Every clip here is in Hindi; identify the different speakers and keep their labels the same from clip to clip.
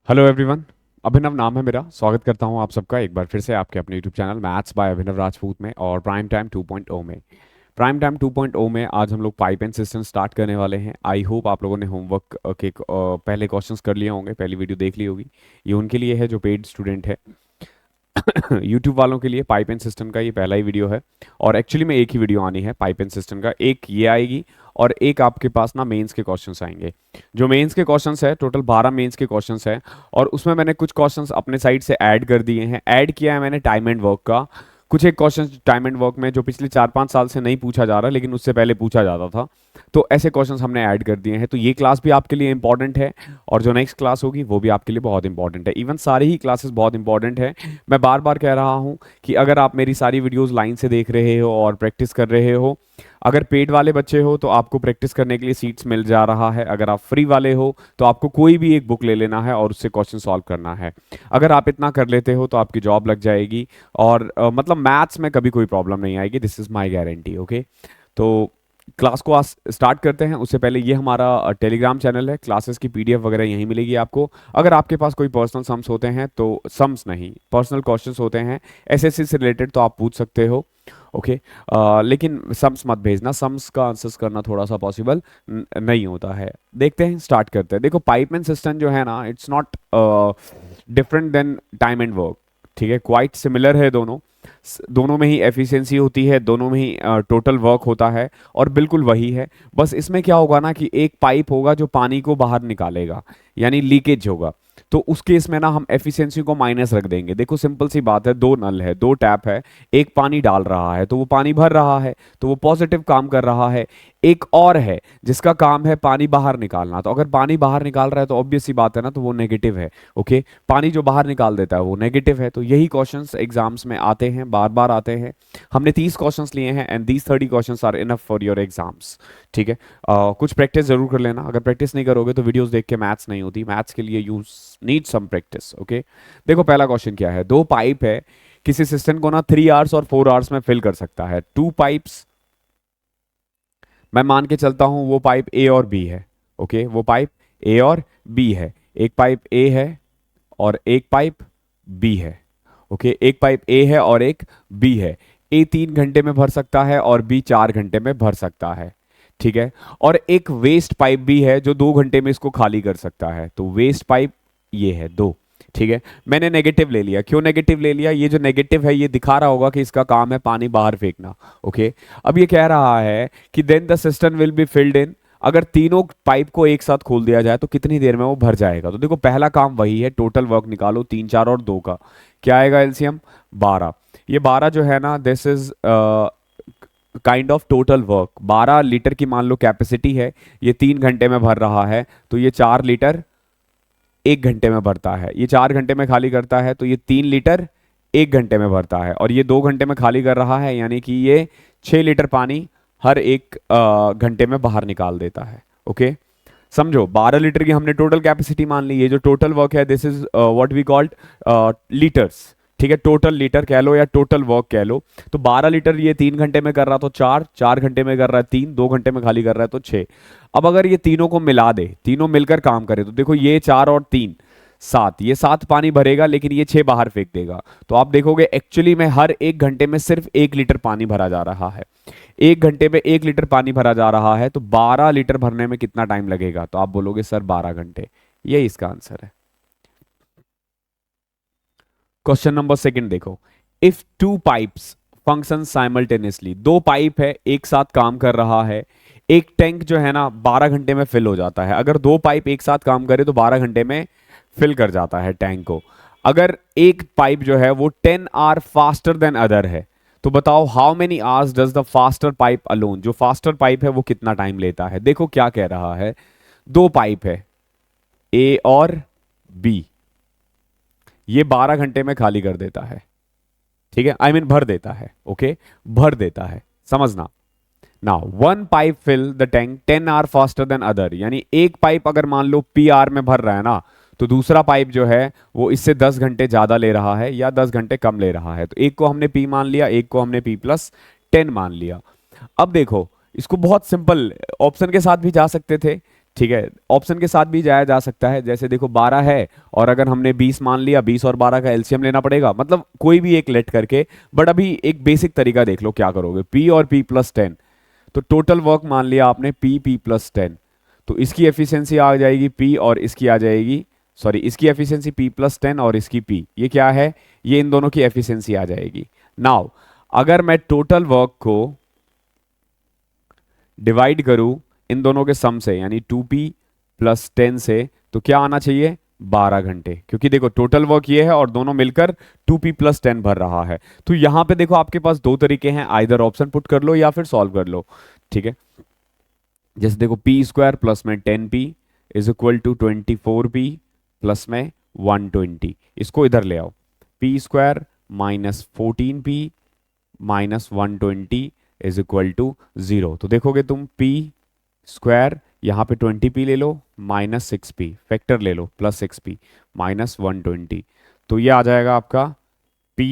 Speaker 1: Hello everyone. अभिनव नाम है मेरा। स्वागत करता हूं आप सबका एक बार फिर से आपके अपने यूट्यूब चैनल मैथ्स बाय अभिनव राजपूत में और प्राइम टाइम 2.0 में। प्राइम टाइम 2.0 में आज हम लोग पाइप एंड सिस्टम स्टार्ट करने वाले हैं। आई होप आप लोगों ने होमवर्क के पहले क्वेश्चंस कर लिए होंगे, पहली वीडियो देख ली होगी। ये उनके लिए है जो पेड स्टूडेंट है। यूट्यूब वालों के लिए पाइप एंड सिस्टम का ये पहला ही वीडियो है। और एक्चुअली में एक ही वीडियो आनी है पाइप एंड सिस्टम का, एक ये आएगी और एक आपके पास ना मेंस के क्वेश्चंस आएंगे। जो मेंस के क्वेश्चंस है, टोटल 12 मेंस के क्वेश्चंस है। और उसमें मैंने कुछ क्वेश्चंस अपने साइड से ऐड कर दिए हैं। ऐड किया है मैंने टाइम एंड वर्क का। कुछ एक क्वेश्चन टाइम एंड वर्क में जो पिछले 4-5 साल से नहीं पूछा जा रहा, लेकिन उससे पहले पूछा जाता था। तो ऐसे क्वेश्चंस हमने ऐड कर दिए हैं। तो ये क्लास भी आपके लिए इंपॉर्टेंट है और जो नेक्स्ट क्लास होगी वो भी आपके लिए बहुत इंपॉर्टेंट है। इवन सारी ही क्लासेस बहुत इंपॉर्टेंट है। मैं बार बार कह रहा हूँ कि अगर आप मेरी सारी वीडियोस लाइन से देख रहे हो और प्रैक्टिस कर रहे हो, अगर पेड वाले बच्चे हो तो आपको प्रैक्टिस करने के लिए सीट्स मिल जा रहा है। अगर आप फ्री वाले हो तो आपको कोई भी एक बुक ले लेना है और उससे क्वेश्चन सॉल्व करना है। अगर आप इतना कर लेते हो तो आपकी जॉब लग जाएगी और मतलब मैथ्स में कभी कोई प्रॉब्लम नहीं आएगी। This is my guarantee. Okay, तो क्लास को आज स्टार्ट करते हैं। उससे पहले ये हमारा टेलीग्राम चैनल है, क्लासेस की पीडीएफ वगैरह यहीं मिलेगी आपको। अगर आपके पास कोई पर्सनल सम्स होते हैं तो सम्स नहीं, पर्सनल क्वेश्चंस होते हैं एसएससी से रिलेटेड, तो आप पूछ सकते हो। ओके, लेकिन सम्स मत भेजना, सम्स का आंसर्स करना थोड़ा सा पॉसिबल नहीं होता है। देखते हैं, स्टार्ट करते हैं। देखो पाइप एंड सिस्टम जो है ना, it's not different than time and work. ठीक है, क्वाइट सिमिलर है दोनों। दोनों में ही एफिशिएंसी होती है, दोनों में ही टोटल वर्क होता है और बिल्कुल वही है। बस इसमें क्या होगा ना कि एक पाइप होगा जो पानी को बाहर निकालेगा, यानी लीकेज होगा। तो उस केस में ना हम एफिशिएंसी को माइनस रख देंगे। देखो सिंपल सी बात है, दो नल है, दो टैप है, एक पानी डाल रहा है तो वो पानी भर रहा है, तो वो पॉजिटिव काम कर रहा है। एक और है जिसका काम है पानी बाहर निकालना, तो अगर पानी बाहर निकाल रहा है तो ऑब्वियस सी बात है ना, तो वो नेगेटिव है। ओके, पानी जो बाहर निकाल देता है वो नेगेटिव है। तो यही क्वेश्चंस एग्जाम्स में आते हैं, बार बार आते हैं। हमने 30 क्वेश्चंस लिए हैं and these 30 questions are enough for your exams. ठीक है, कुछ प्रैक्टिस जरूर कर लेना। अगर प्रैक्टिस नहीं करोगे तो वीडियोस देख के मैथ्स नहीं होती। मैथ्स के लिए you need some practice. Okay, देखो पहला क्वेश्चन क्या है। दो पाइप है, किसी सिस्टम को ना 3 आवर्स और 4 आवर्स में फिल कर सकता है। टू पाइप्स, मैं मान के चलता हूं वो पाइप ए और बी है। ओके, वो पाइप ए और बी है। एक पाइप ए है और एक पाइप बी है। ओके, एक पाइप ए है और एक बी है। ए 3 घंटे में भर सकता है और बी 4 घंटे में भर सकता है। ठीक है, और एक वेस्ट पाइप भी है जो 2 घंटे में इसको खाली कर सकता है। तो वेस्ट पाइप ये है दो। ठीक है, मैंने नेगेटिव ले लिया। क्यों नेगेटिव ले लिया? ये जो नेगेटिव है ये दिखा रहा होगा कि इसका काम है पानी बाहर फेंकना। ओके, अब ये कह रहा है कि then the system will be filled in. अगर तीनों पाइप को एक साथ खोल दिया जाए तो कितनी देर में वो भर जाएगा? तो देखो पहला काम वही है, टोटल वर्क निकालो 3, 4 और 2 का। क्या आएगा एलसीएम? 12। ये 12 जो है ना, this is kind of total work. 12 litre की मान लो कैपेसिटी है, ये 3 घंटे में भर रहा है, तो ये 4 लीटर 1 घंटे में भरता है। ये 4 घंटे में खाली करता है तो ये 3 लीटर 1 घंटे में भरता है। और ये 2 घंटे में खाली कर रहा है, यानी कि ये 6 लीटर पानी हर एक घंटे में बाहर निकाल देता है। ओके, समझो 12 लीटर की हमने टोटल कैपेसिटी मान ली। ये जो टोटल वर्क है this is what we called litres. ठीक है, टोटल लीटर कह लो या टोटल वर्क कह लो। तो 12 लीटर ये 3 घंटे में कर रहा तो 4, 4 घंटे में कर रहा है 3, 2 घंटे में खाली कर रहा है तो 6। अब अगर ये तीनों को मिला दे, तीनों मिलकर काम करे, तो देखो ये 4 और 3 7, ये 7 पानी भरेगा लेकिन ये 6 बाहर फेंक देगा। तो आप देखोगे एक्चुअली में हर 1 घंटे में सिर्फ 1 लीटर पानी भरा जा रहा है। 1 घंटे में 1 लीटर पानी भरा जा रहा है, तो 12 लीटर भरने में कितना टाइम लगेगा? तो आप बोलोगे सर 12 घंटे। यही इसका आंसर है। क्वेश्चन नंबर सेकंड देखो। If two pipes function simultaneously, दो पाइप है एक साथ काम कर रहा है। एक टैंक जो है ना 12 घंटे में फिल हो जाता है। अगर दो पाइप एक साथ काम करे तो 12 घंटे में फिल कर जाता है टैंक को। अगर एक पाइप जो है वो 10 आवर फास्टर देन अदर है, तो बताओ how many hours does the faster pipe alone. जो फास्टर पाइप है वो कितना टाइम लेता है? देखो क्या कह रहा है, दो पाइप है ए और बी, ये 12 घंटे में खाली कर देता है। ठीक है, आई मीन भर देता है। ओके, भर देता है, समझना। Now one pipe fill the tank 10 hour faster than other, यानी एक पाइप अगर मान लो पी आर में भर रहा है ना, तो दूसरा पाइप जो है वो इससे 10 घंटे ज्यादा ले रहा है या 10 घंटे कम ले रहा है। तो एक को हमने पी मान लिया, एक को हमने पी प्लस 10 मान लिया। अब देखो इसको बहुत सिंपल ऑप्शन के साथ भी जा सकते थे। ठीक है, ऑप्शन के साथ भी जाया जा सकता है, जैसे देखो 12 है और अगर हमने 20 मान लिया, 20 और 12 का एलसीएम लेना पड़ेगा, मतलब कोई भी एक लेट करके। बट अभी एक बेसिक तरीका देख लो क्या करोगे, पी और पी प्लस 10, तो टोटल वर्क मान लिया आपने पी पी प्लस 10, तो इसकी एफिशिएंसी आ जाएगी पी और इसकी आ जाएगी, सॉरी इसकी एफिशिएंसी पी प्लस 10 और इसकी पी, ये क्या है, ये इन दोनों की एफिशिएंसी आ जाएगी। नाउ अगर मैं टोटल वर्क को डिवाइड करूं इन दोनों के सम से, यानी 2p प्लस 10 से, तो क्या आना चाहिए, 12 घंटे, क्योंकि देखो टोटल वर्क ये है और दोनों मिलकर 2p प्लस 10 भर रहा है। तो यहां पे देखो आपके पास दो तरीके हैं, आइदर ऑप्शन पुट कर लो या फिर सॉल्व कर लो। ठीक है, जैसे देखो पी स्क्वायर प्लस में 10p is equal to 24p plus में 120, इसको इधर ले आओ, P square minus 14p minus 120 is equal to 0। तो देखोगे तुम p स्क्वायर यहाँ पे 20p ले लो माइनस 6p, फैक्टर ले लो प्लस 6p माइनस 120, तो ये आ जाएगा आपका p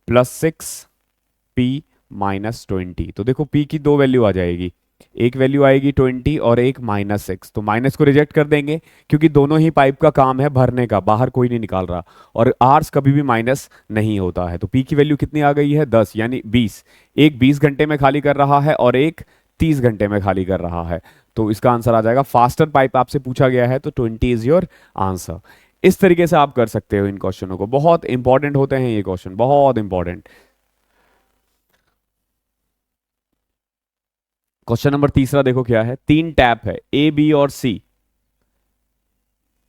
Speaker 1: प्लस 6p माइनस 20। तो देखो p की दो वैल्यू आ जाएगी, एक वैल्यू आएगी 20 और एक माइनस 6, तो माइनस को रिजेक्ट कर देंगे क्योंकि दोनों ही पाइप का काम है भरने का, बाहर कोई नहीं निकाल रहा, और आर्स कभी भी माइनस नहीं होता है। तो पी की वैल्यू कितनी आ गई है, 10 यानी 20, एक 20 घंटे में खाली कर रहा है और एक 30 घंटे में खाली कर रहा है। तो इसका आंसर आ जाएगा, फास्टर पाइप आपसे पूछा गया है तो 20 इज योर आंसर। इस तरीके से आप कर सकते हो इन क्वेश्चनों को, बहुत इंपॉर्टेंट होते हैं ये क्वेश्चन, बहुत इंपॉर्टेंट। क्वेश्चन नंबर तीसरा देखो क्या है, तीन टैप है ए बी और सी,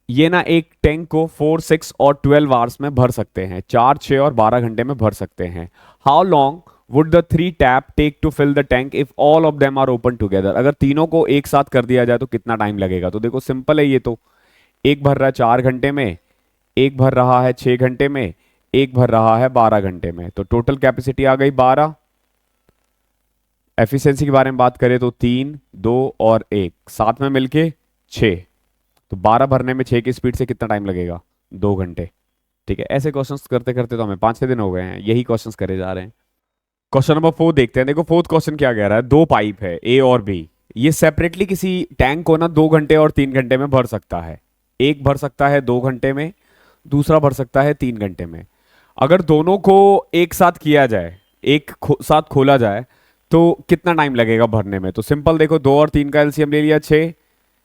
Speaker 1: ये ना एक टैंक को 4 6 और 12 आवर्स में भर सकते हैं, 4 6 और 12 घंटे में भर सकते हैं। How long would the three tap take to fill the tank if all of them are open together, अगर तीनों को एक साथ कर दिया जाए तो कितना टाइम लगेगा। तो देखो सिंपल है ये तो, एक भर रहा है 4 घंटे में, एक भर रहा है 6 घंटे में, एक भर रहा है 12 घंटे में, तो टोटल कैपेसिटी आ गई 12। एफिशिएंसी के बारे में बात करें तो 3 2 और 1 साथ में मिलके 6, तो 12 भरने में 6 की स्पीड से कितना टाइम लगेगा, 2 घंटे। ठीक है, ऐसे क्वेश्चंस करते करते तो हमें 5 6 दिन हो गए हैं, यही क्वेश्चंस करे जा रहे हैं। क्वेश्चन नंबर 4 देखते हैं, देखो फोर्थ क्वेश्चन क्या कह रहा है, दो पाइप है ए और बी, ये सेपरेटली किसी टैंक को ना 2 घंटे और 3 घंटे में भर सकता है, एक भर सकता है 2 घंटे में, दूसरा भर सकता है 3 घंटे में। अगर दोनों को एक साथ किया जाए, साथ खोला जाए तो कितना टाइम लगेगा भरने में। तो सिंपल देखो, 2 और 3 का एलसीएम ले लिया 6,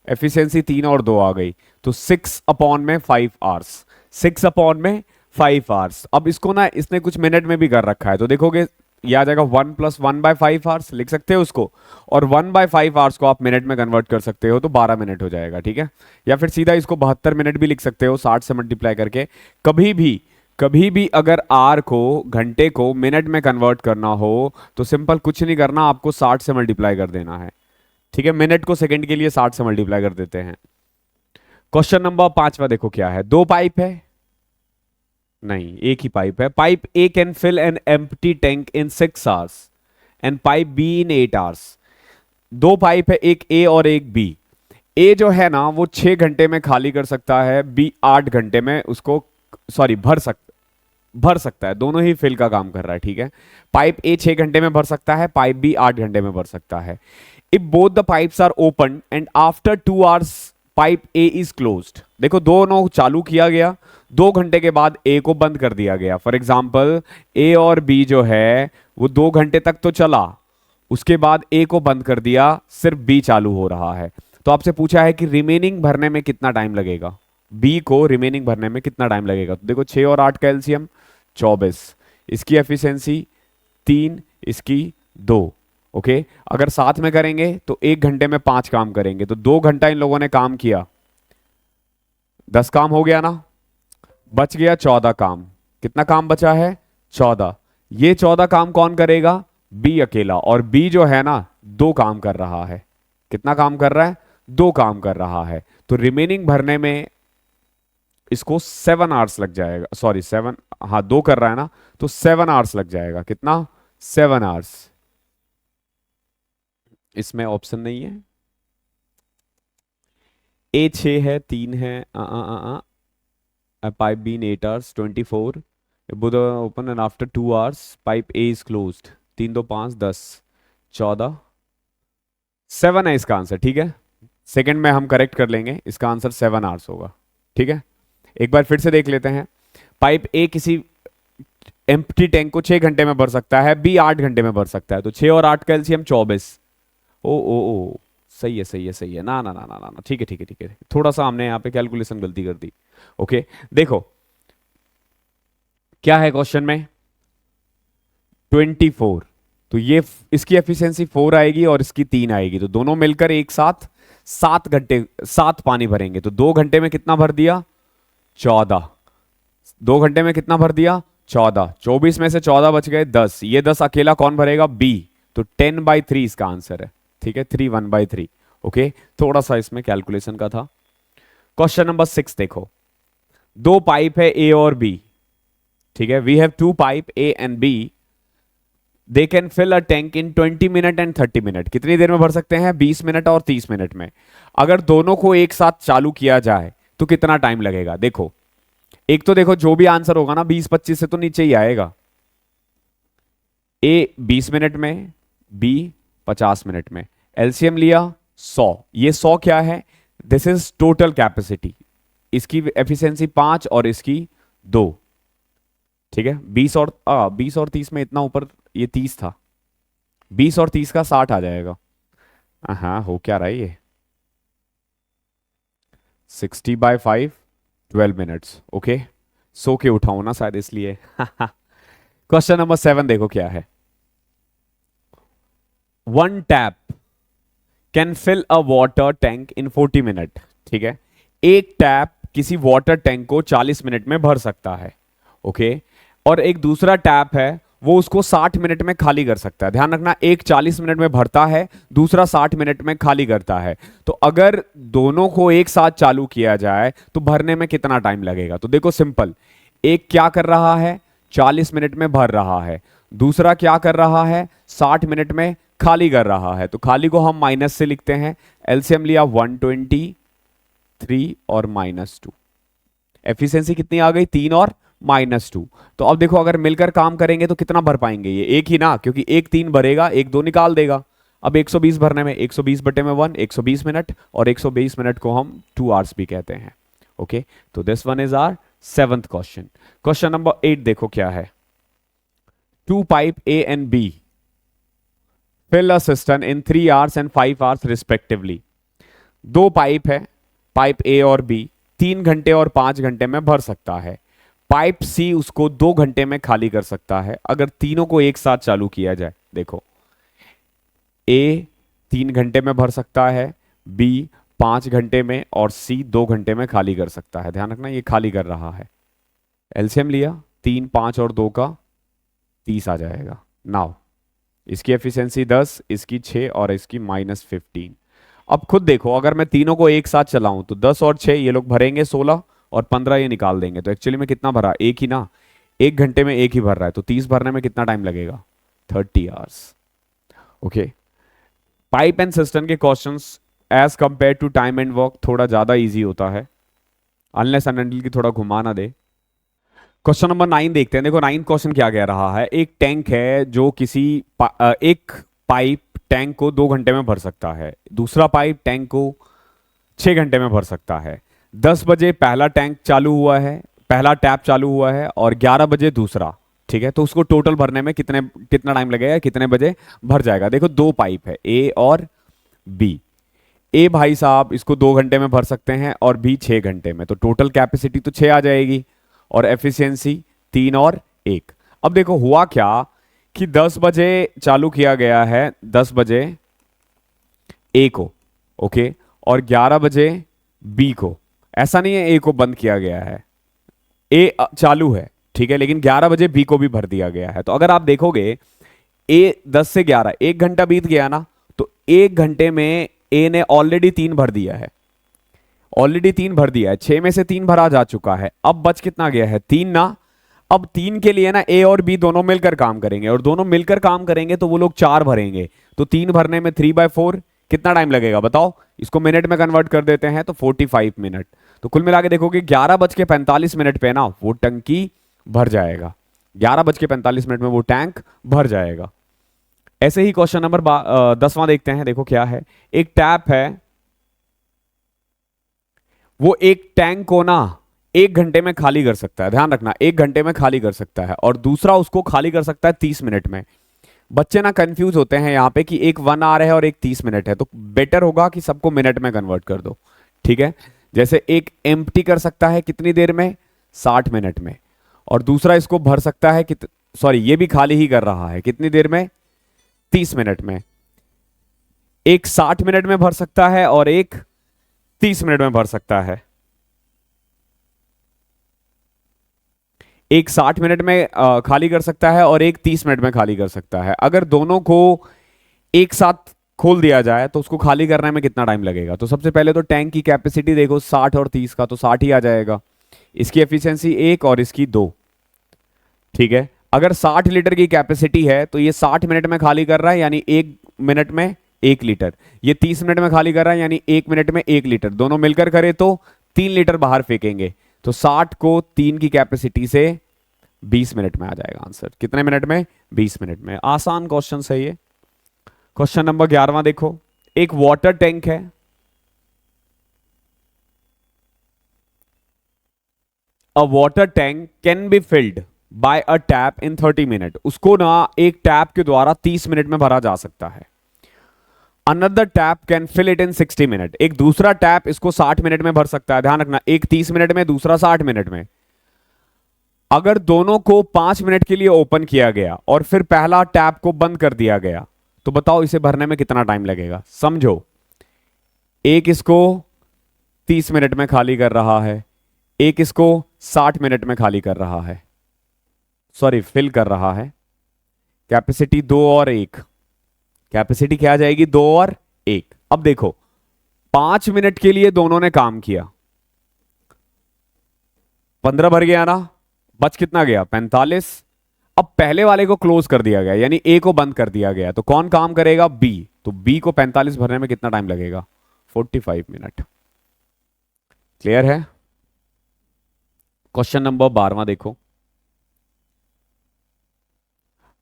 Speaker 1: एफिशिएंसी 3 और 2 आ गई, तो 6 अपॉन में 5 आवर्स, 6 अपॉन में 5 आवर्स। अब इसको ना इसने कुछ मिनट में भी कर रखा है, तो देखोगे ये आ जाएगा 1 प्लस 1/5 आवर्स, लिख सकते हो उसको, और 1/5 आवर्स को आप मिनट में कन्वर्ट कर सकते हो तो 12 मिनट हो जाएगा। ठीक है, या फिर सीधा इसको 72 मिनट भी लिख सकते हो 60 से मल्टीप्लाई करके। कभी भी अगर आर को, घंटे को मिनट में कन्वर्ट करना हो तो सिंपल कुछ नहीं करना, आपको 60 से मल्टीप्लाई कर देना है। ठीक है, मिनट को सेकंड के लिए 60 से मल्टीप्लाई कर देते हैं। क्वेश्चन नंबर 5वां देखो क्या है, दो पाइप है, नहीं एक ही पाइप है, pipe A can fill an empty tank in 6 hours and pipe B in 8 hours. दो पाइप है, एक ए और एक बी, ए जो है ना वो 6 घंटे में खाली कर सकता है, बी 8 घंटे में उसको, सॉरी भर सकता है, दोनों ही फिल का काम कर रहा है। ठीक है, पाइप ए 6 घंटे में भर सकता है, पाइप बी 8 घंटे में भर सकता है। If both the pipes are open and after 2 hours pipe A is closed, देखो दोनों चालू किया गया, 2 घंटे के बाद ए को बंद कर दिया गया। फॉर एग्जाम्पल ए और बी जो है वो 2 घंटे तक तो चला, उसके बाद ए को बंद कर दिया, सिर्फ बी चालू हो रहा है। तो आपसे पूछा है कि रिमेनिंग भरने में कितना टाइम लगेगा, बी को रिमेनिंग भरने में कितना टाइम लगेगा। तो देखो 6 और 8 का एलसीएम 24, इसकी एफिशिएंसी 3, इसकी 2। ओके, अगर साथ में करेंगे तो 1 घंटे में 5 काम करेंगे, तो 2 घंटा इन लोगों ने काम किया, 10 काम हो गया ना, बच गया 14 काम। कितना काम बचा है, 14। ये 14 काम कौन करेगा, बी अकेला, और बी जो है ना 2 काम कर रहा है। कितना काम कर रहा है, 2 काम कर रहा है। तो रिमेनिंग भरने में इसको 7 आवर्स लग जाएगा, सॉरी 7, हाँ 2 कर रहा है ना, तो 7 आवर्स लग जाएगा। कितना, 7 आवर्स। इसमें ऑप्शन नहीं है, ए 6 है, 3 है, pipe B in 8 hours 24, both are open and after 2 hours pipe A is closed, 3 2 5 10 14, 7 है इसका आंसर। ठीक है, सेकंड में हम करेक्ट कर लेंगे, इसका आंसर 7 आवर्स होगा। ठीक है, एक बार फिर से देख लेते हैं। पाइप ए किसी एम्प्टी टैंक को 6 घंटे में भर सकता है, बी 8 घंटे में भर सकता है, तो 6 और 8 का एलसीएम 24। ओ ओ ओ, सही है सही है सही है, ना ना ना ना ना ना, ठीक है ठीक है ठीक है, थोड़ा सा हमने यहाँ पे कैलकुलेशन गलती कर दी। ओके, देखो क्या है क्वेश्चन में, 24, तो ये इसकी एफिशिएंसी 4 आएगी और इसकी 3 आएगी, तो दोनों मिलकर एक साथ 7 घंटे 7 पानी भरेंगे, तो 2 घंटे में कितना भर दिया, 14। 2 घंटे में कितना भर दिया, 14। 24 में से 14 बच गए 10, ये 10 अकेला कौन भरेगा, बी, तो 10/3 इसका आंसर है। ठीक है, 3 1/3। ओके, थोड़ा सा इसमें कैलकुलेशन का था। क्वेश्चन नंबर 6 देखो, दो पाइप है ए और बी। ठीक है, we have two pipe A and B, they can fill a tank in 20 minute and 30 minute. कितनी देर में भर सकते हैं, 20 मिनट और 30 मिनट में। अगर दोनों को एक साथ चालू किया जाए तो कितना टाइम लगेगा। देखो, एक तो देखो जो भी आंसर होगा ना 20-25 से तो नीचे ही आएगा। ए 20 मिनट में, बी 50 मिनट में, एलसीएम लिया 100। ये 100 क्या है, दिस इज टोटल कैपेसिटी, इसकी एफिशिएंसी 5 और इसकी 2। ठीक है, 20 और 30 में इतना ऊपर, ये 30 था, 20 और 30 का 60 आ जाएगा। हाँ, हो क्या रहा है ये, 60/5, 12 मिनट्स। ओके, सो के उठाऊ ना शायद इसलिए। क्वेश्चन नंबर 7 देखो क्या है, one tap can fill a water tank in 40 minute. ठीक है, एक टैप किसी वाटर टैंक को 40 मिनट में भर सकता है। ओके, और एक दूसरा टैप है वो उसको 60 मिनट में खाली कर सकता है। ध्यान रखना, एक 40 मिनट में भरता है, दूसरा 60 मिनट में खाली करता है। तो अगर दोनों को एक साथ चालू किया जाए तो भरने में कितना टाइम लगेगा। तो देखो सिंपल, एक क्या कर रहा है, 40 मिनट में भर रहा है, दूसरा क्या कर रहा है, 60 मिनट में खाली कर रहा है। तो खाली को हम माइनस से लिखते हैं, एलसीएम लिया 123 और -2, एफिशिएंसी कितनी आ गई, 3 और -2। तो अब देखो अगर मिलकर काम करेंगे तो कितना भर पाएंगे, ये एक ही ना, क्योंकि एक 3 भरेगा, एक 2 निकाल देगा। अब 120 भरने में 120/1 120 मिनट, और 120 मिनट को हम 2 आवर्स भी कहते हैं। ओके, तो this one is our 7th question. Question number 8 देखो क्या है, two pipe A and B fill a system in 3 hours and 5 hours respectively. दो पाइप है, पाइप ए और बी 3 घंटे और 5 घंटे में भर सकता है। पाइप सी उसको 2 घंटे में खाली कर सकता है। अगर तीनों को एक साथ चालू किया जाए, देखो ए 3 घंटे में भर सकता है, बी 5 घंटे में, और सी 2 घंटे में खाली कर सकता है। ध्यान रखना ये खाली कर रहा है। एलसीएम लिया 3, 5 और 2 का 30 आ जाएगा। नाउ इसकी एफिशिएंसी 10, इसकी 6 और इसकी -15। अब खुद देखो, अगर मैं तीनों को एक साथ चलाऊं तो 10 और 6 ये लोग भरेंगे 16, और 15 ये निकाल देंगे। तो एक्चुअली में कितना भरा, एक ही ना, 1 घंटे में एक ही भर रहा है, तो 30 भरने में कितना टाइम लगेगा, 30 hours. Okay, pipe and cistern के questions as compared to time and work थोड़ा ज्यादा इजी होता है, अनलेस एंड अनटिल की थोड़ा घुमा ना दे। क्वेश्चन नंबर 9 देखते हैं। देखो 9 क्वेश्चन क्या कह रहा है, एक टैंक है जो एक पाइप टैंक को 2 घंटे में भर सकता है, दूसरा पाइप टैंक को 6 घंटे में भर सकता है। 10 बजे पहला टैंक चालू हुआ है, पहला टैप चालू हुआ है, और 11 बजे दूसरा। ठीक है, तो उसको टोटल भरने में कितना टाइम लगेगा, कितने बजे भर जाएगा। देखो दो पाइप है, ए और बी। ए भाई साहब इसको 2 घंटे में भर सकते हैं और बी 6 घंटे में, तो टोटल कैपेसिटी तो 6 आ जाएगी, और एफिशिएंसी 3 और 1। अब देखो हुआ क्या कि 10 बजे चालू किया गया है, 10 बजे ए को, ओके, और 11 बजे बी को। ऐसा नहीं है ए को बंद किया गया है, ए चालू है, ठीक है, लेकिन 11 बजे बी को भी भर दिया गया है। तो अगर आप देखोगे ए 10 से 11 1 घंटा बीत गया ना, तो 1 घंटे में ए ने ऑलरेडी 3 भर दिया है, ऑलरेडी 3 भर दिया है, 6 में से 3 भरा जा चुका है। अब बच कितना गया है, 3 ना। अब 3 के लिए ना ए और बी दोनों मिलकर काम करेंगे, और दोनों मिलकर काम करेंगे तो वो लोग 4 भरेंगे, तो 3 भरने में 3/4 कितना टाइम लगेगा बताओ। इसको मिनट में कन्वर्ट कर देते हैं तो 45 मिनट। तो कुल मिला के देखोगे 11:45 पे ना वो टंकी भर जाएगा, 11:45 में वो टैंक भर जाएगा। ऐसे ही क्वेश्चन नंबर 10वां देखते हैं। देखो क्या है, एक टैप है वो एक टैंक को ना 1 घंटे में खाली कर सकता है, ध्यान रखना 1 घंटे में खाली कर सकता है, और दूसरा उसको खाली कर सकता है 30 मिनट में। बच्चे ना कंफ्यूज होते हैं यहाँ पे कि एक 1 आवर है और एक 30 मिनट है, तो बेटर होगा कि सबको मिनट में कन्वर्ट कर दो, ठीक है। जैसे एक एम्प्टी कर सकता है कितनी देर में, 60 मिनट में, और दूसरा इसको भर सकता है सॉरी ये भी खाली ही कर रहा है कितनी देर में, 30 मिनट में। एक 60 मिनट में भर सकता है और एक 30 मिनट में भर सकता है। एक 60 मिनट में खाली कर सकता है और एक 30 मिनट में खाली कर सकता है। अगर दोनों को एक साथ खोल दिया जाए तो उसको खाली करने में कितना टाइम लगेगा। तो सबसे पहले तो टैंक की कैपेसिटी देखो 60 और 30 का, तो 60 ही आ जाएगा। इसकी एफिशिएंसी 1 और इसकी 2, ठीक है। अगर 60 लीटर की कैपेसिटी है तो ये 60 मिनट में खाली कर रहा है, यानी 1 मिनट में 1 लीटर। ये 30 मिनट में खाली कर रहा है, यानी 1 मिनट में 1 लीटर। दोनों मिलकर करे तो 3 लीटर बाहर फेंकेंगे। तो 60 को 3 की कैपेसिटी से 20 मिनट में आ जाएगा आंसर। कितने मिनट में, 20 मिनट में। आसान क्वेश्चन है ये। क्वेश्चन नंबर 11वां देखो। एक वाटर टैंक है, अ water tank can be filled by a tap in 30 minute. उसको ना एक टैप के द्वारा 30 मिनट में भरा जा सकता है। Another tap can fill it in 60 minute. एक दूसरा टैप इसको 60 मिनट में भर सकता है। ध्यान रखना, एक 30 मिनट में, दूसरा 60 मिनट में। अगर दोनों को 5 मिनट के लिए ओपन किया गया और फिर पहला टैप को बंद कर दिया गया, तो बताओ इसे भरने में कितना टाइम लगेगा। समझो, एक इसको 30 मिनट में खाली कर रहा है, एक इसको 60 मिनट में खाली कर रहा है, सॉरी फिल कर रहा है। कैपेसिटी 2 और 1, कैपेसिटी क्या आ जाएगी, 2 और 1। अब देखो 5 मिनट के लिए दोनों ने काम किया, 15 भर गया ना, बच कितना गया, 45। अब पहले वाले को क्लोज कर दिया गया, यानी ए को बंद कर दिया गया, तो कौन काम करेगा, बी। तो बी को 45 भरने में कितना टाइम लगेगा, 45 मिनट। क्लियर है। क्वेश्चन नंबर 12वां देखो।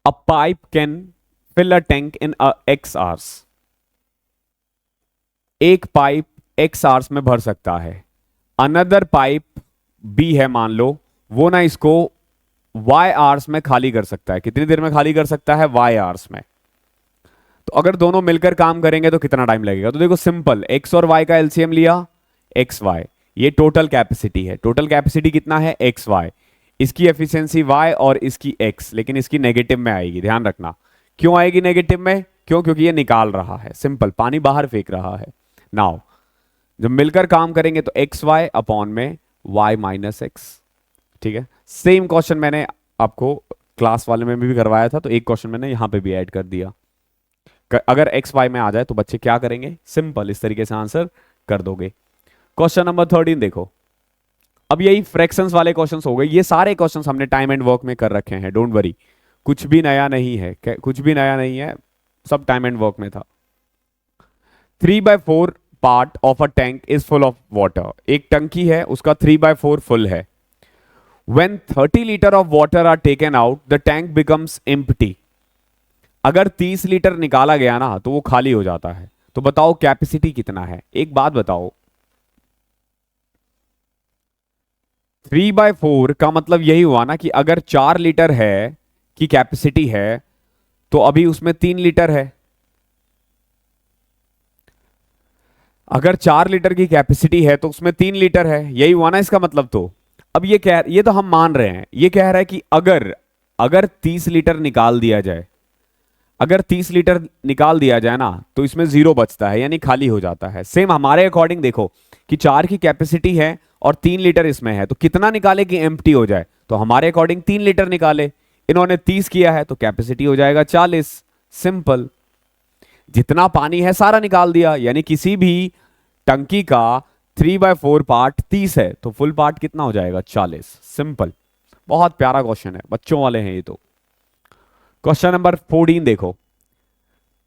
Speaker 1: A pipe can fill a tank in x hours. एक पाइप x आवर्स में भर सकता है। अनदर पाइप बी है मान लो, वो ना इसको y आवर्स में खाली कर सकता है। कितनी देर में खाली कर सकता है, y आवर्स में। तो अगर दोनों मिलकर काम करेंगे तो कितना टाइम लगेगा। तो देखो सिंपल, x और y का एलसीएम लिया, एक्स वाई, ये टोटल कैपेसिटी है। टोटल कैपेसिटी कितना है, एक्स वाई। इसकी एफिशिएंसी y और इसकी x, लेकिन इसकी नेगेटिव में आएगी। ध्यान रखना, क्यों आएगी नेगेटिव में, क्यों, क्योंकि ये निकाल रहा है, सिंपल, पानी बाहर फेंक रहा है। नाउ जब मिलकर काम करेंगे तो एक्स वाई अपॉन में y माइनस एक्स, ठीक है। सेम क्वेश्चन मैंने आपको क्लास वाले में भी करवाया था, तो एक क्वेश्चन मैंने यहां पे भी ऐड कर दिया। अगर एक्स वाई में आ जाए तो बच्चे क्या करेंगे, सिंपल इस तरीके से आंसर कर दोगे। क्वेश्चन नंबर 13 देखो। अब यही फ्रैक्शंस वाले क्वेश्चंस हो गए। ये सारे क्वेश्चंस हमने टाइम एंड वर्क में कर रखे हैं, डोंट वरी, कुछ भी नया नहीं है, कुछ भी नया नहीं है, सब टाइम एंड वर्क में था। 3/4 part of a tank is full of water. एक टंकी है, उसका 3/4 फुल है। When 30 litre of water are taken out the tank becomes empty. अगर 30 लीटर निकाला गया ना तो वो खाली हो जाता है। तो बताओ कैपेसिटी कितना है। एक बात बताओ, 3/4 का मतलब यही हुआ ना कि अगर 4 लीटर है की कैपेसिटी है तो अभी उसमें 3 लीटर है। अगर 4 लीटर की कैपेसिटी है तो उसमें 3 लीटर है, यही हुआ ना इसका मतलब। तो अब ये तो हम मान रहे हैं, ये कह रहा है कि अगर अगर 30 लीटर निकाल दिया जाए, अगर 30 लीटर निकाल दिया जाए ना तो इसमें 0 बचता है, यानी खाली हो जाता है। सेम हमारे अकॉर्डिंग देखो कि 4 की कैपेसिटी है और 3 लीटर इसमें है, तो कितना निकाले कि एम्प्टी हो जाए। तो हमारे अकॉर्डिंग 3 लीटर निकाले, इन्होंने 30 किया है तो कैपेसिटी हो जाएगा 40। सिंपल, जितना पानी है सारा निकाल दिया, यानी किसी भी टंकी का 3/4 पार्ट 30 है तो फुल पार्ट कितना हो जाएगा, 40। सिंपल, बहुत प्यारा क्वेश्चन है, बच्चों वाले हैं ये तो। क्वेश्चन नंबर 14 देखो।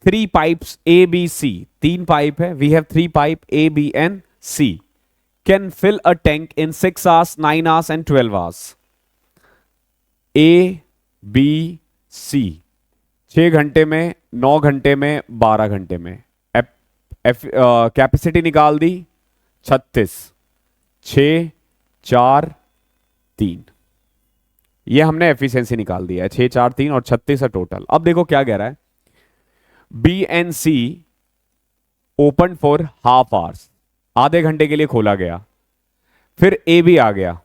Speaker 1: 3 pipes A B C, 3 pipe है, we have 3 pipe A B and C, can fill a tank in 6 hours 9 hours and 12 hours. A B C 6 घंटे में, 9 घंटे में, 12 घंटे में। कैपेसिटी निकाल दी 36, 6 4 3, ये हमने एफिशिएंसी निकाल दिया है। 6 4 3 और 36 है टोटल। अब देखो क्या कह रहा है, B and C open for half hours, आधे घंटे के लिए खोला गया। फिर ए भी आ गया,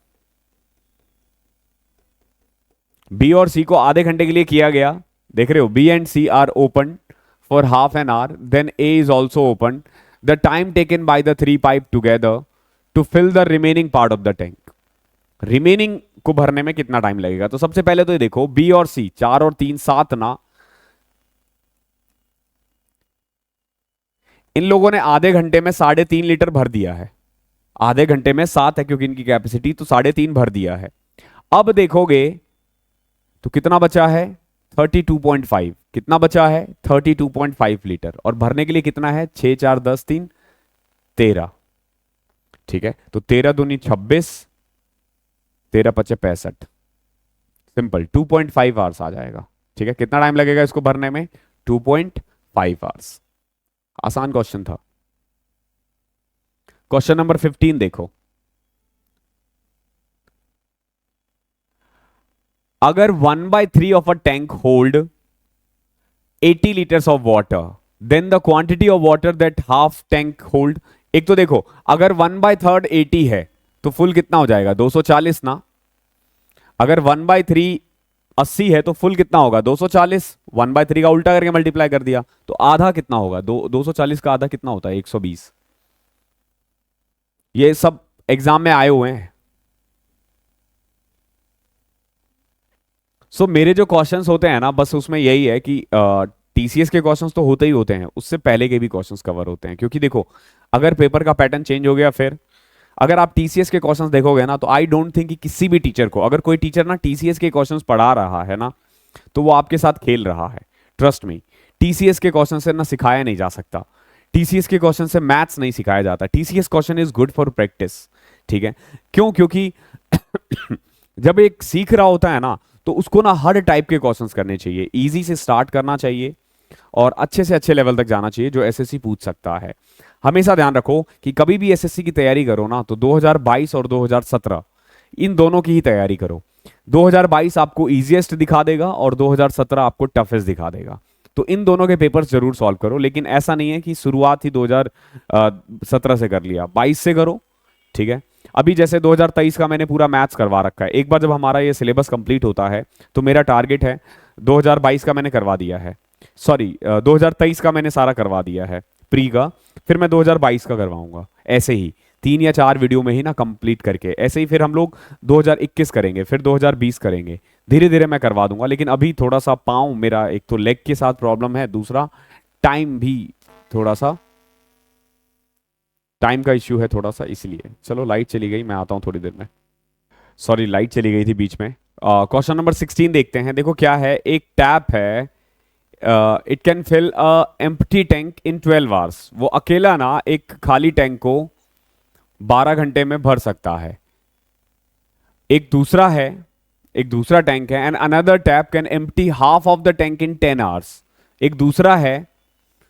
Speaker 1: बी और सी को आधे घंटे के लिए किया गया। देख रहे हो, B and C are open for half an hour, then A is also open. The time taken by the 3 pipe together to fill the remaining part of the tank, remaining को भरने में कितना टाइम लगेगा। तो सबसे पहले तो ये देखो, बी और सी 4 और 3 7 ना, इन लोगों ने आधे घंटे में 3.5 लीटर भर दिया है। आधे घंटे में 7 है क्योंकि इनकी कैपेसिटी, तो 3.5 भर दिया है। अब देखोगे तो कितना बचा है, 32.5। कितना बचा है, 32.5 लीटर। और भरने के लिए कितना है, 6 4 10 3 13। ठीक है, तो 13 दूनी 26, 13 पचे 65। सिंपल 2.5 आवर्स आ जाएगा। ठीक है, कितना टाइम लगेगा इसको भरने में, 2.5 आवर्स। आसान क्वेश्चन था। क्वेश्चन नंबर 15 देखो, अगर 1/3 of a tank hold 80 litres of water, then the quantity of water that half tank hold. एक तो देखो, अगर 1/3 80 है तो फुल कितना हो जाएगा, 240 ना। अगर 1/3 80 है तो फुल कितना होगा, 240। 1/3 का उल्टा करके मल्टीप्लाई कर दिया तो आधा कितना होगा, 240 का आधा कितना होता है, 120। ये सब एग्जाम में आए हुए हैं। मेरे जो क्वेश्चंस होते हैं ना, बस उसमें यही है कि टीसीएस के क्वेश्चंस तो होते ही होते हैं, उससे पहले के भी क्वेश्चंस कवर होते हैं। क्योंकि देखो, अगर पेपर का पैटर्न चेंज हो गया, फिर अगर आप टीसीएस के क्वेश्चंस देखोगे ना, तो आई डोंट थिंक कि किसी भी टीचर को, अगर कोई टीचर ना टीसीएस के क्वेश्चंस पढ़ा रहा है ना, तो वो आपके साथ खेल रहा है। ट्रस्ट मी, टीसीएस के क्वेश्चन से ना सिखाया नहीं जा सकता, टीसीएस के क्वेश्चन से मैथ्स नहीं सिखाया जाता। TCS question is good for practice. ठीक है, क्यों, क्योंकि जब एक सीख रहा होता है ना, तो उसको ना हर टाइप के क्वेश्चंस करने चाहिए, इजी से स्टार्ट करना चाहिए और अच्छे से अच्छे लेवल तक जाना चाहिए जो एसएससी पूछ सकता है। हमेशा ध्यान रखो कि कभी भी एसएससी की तैयारी करो ना, तो 2022 और 2017 इन दोनों की ही तैयारी करो। 2022 आपको इजीएस्ट दिखा देगा और 2017 आपको टफेस्ट दिखा देगा। तो इन दोनों के पेपर्स जरूर सॉल्व करो, लेकिन ऐसा नहीं है कि शुरुआत ही 2017 से कर लिया, 22 से करो। ठीक है, अभी जैसे 2023 का मैंने पूरा मैथ्स करवा रखा है। एक बार जब हमारा ये सिलेबस कंप्लीट होता है तो मेरा टारगेट है, 2022 का मैंने करवा दिया है, सॉरी 2023 का मैंने सारा करवा दिया है प्री का, फिर मैं 2022 का करवाऊंगा। ऐसे ही 3 या 4 वीडियो में ही ना कंप्लीट करके, ऐसे ही फिर हम लोग 2021 करेंगे, फिर 2020 करेंगे, धीरे धीरे मैं करवा दूंगा। लेकिन अभी थोड़ा सा पाँव मेरा, एक तो लेग के साथ प्रॉब्लम है, दूसरा टाइम भी थोड़ा सा, टाइम का इश्यू है थोड़ा सा, इसलिए। चलो लाइट चली गई, मैं आता हूँ थोड़ी देर में। सॉरी, लाइट चली गई थी बीच में। क्वेश्चन नंबर 16 देखते हैं। देखो क्या है, एक टैप है, it can fill a empty tank in 12 hours. वो अकेला ना एक खाली टैंक को 12 घंटे में भर सकता है। एक दूसरा है, एक दूसरा टैंक है, and another tap can empty half of the tank in 10 hours. एक दूसरा है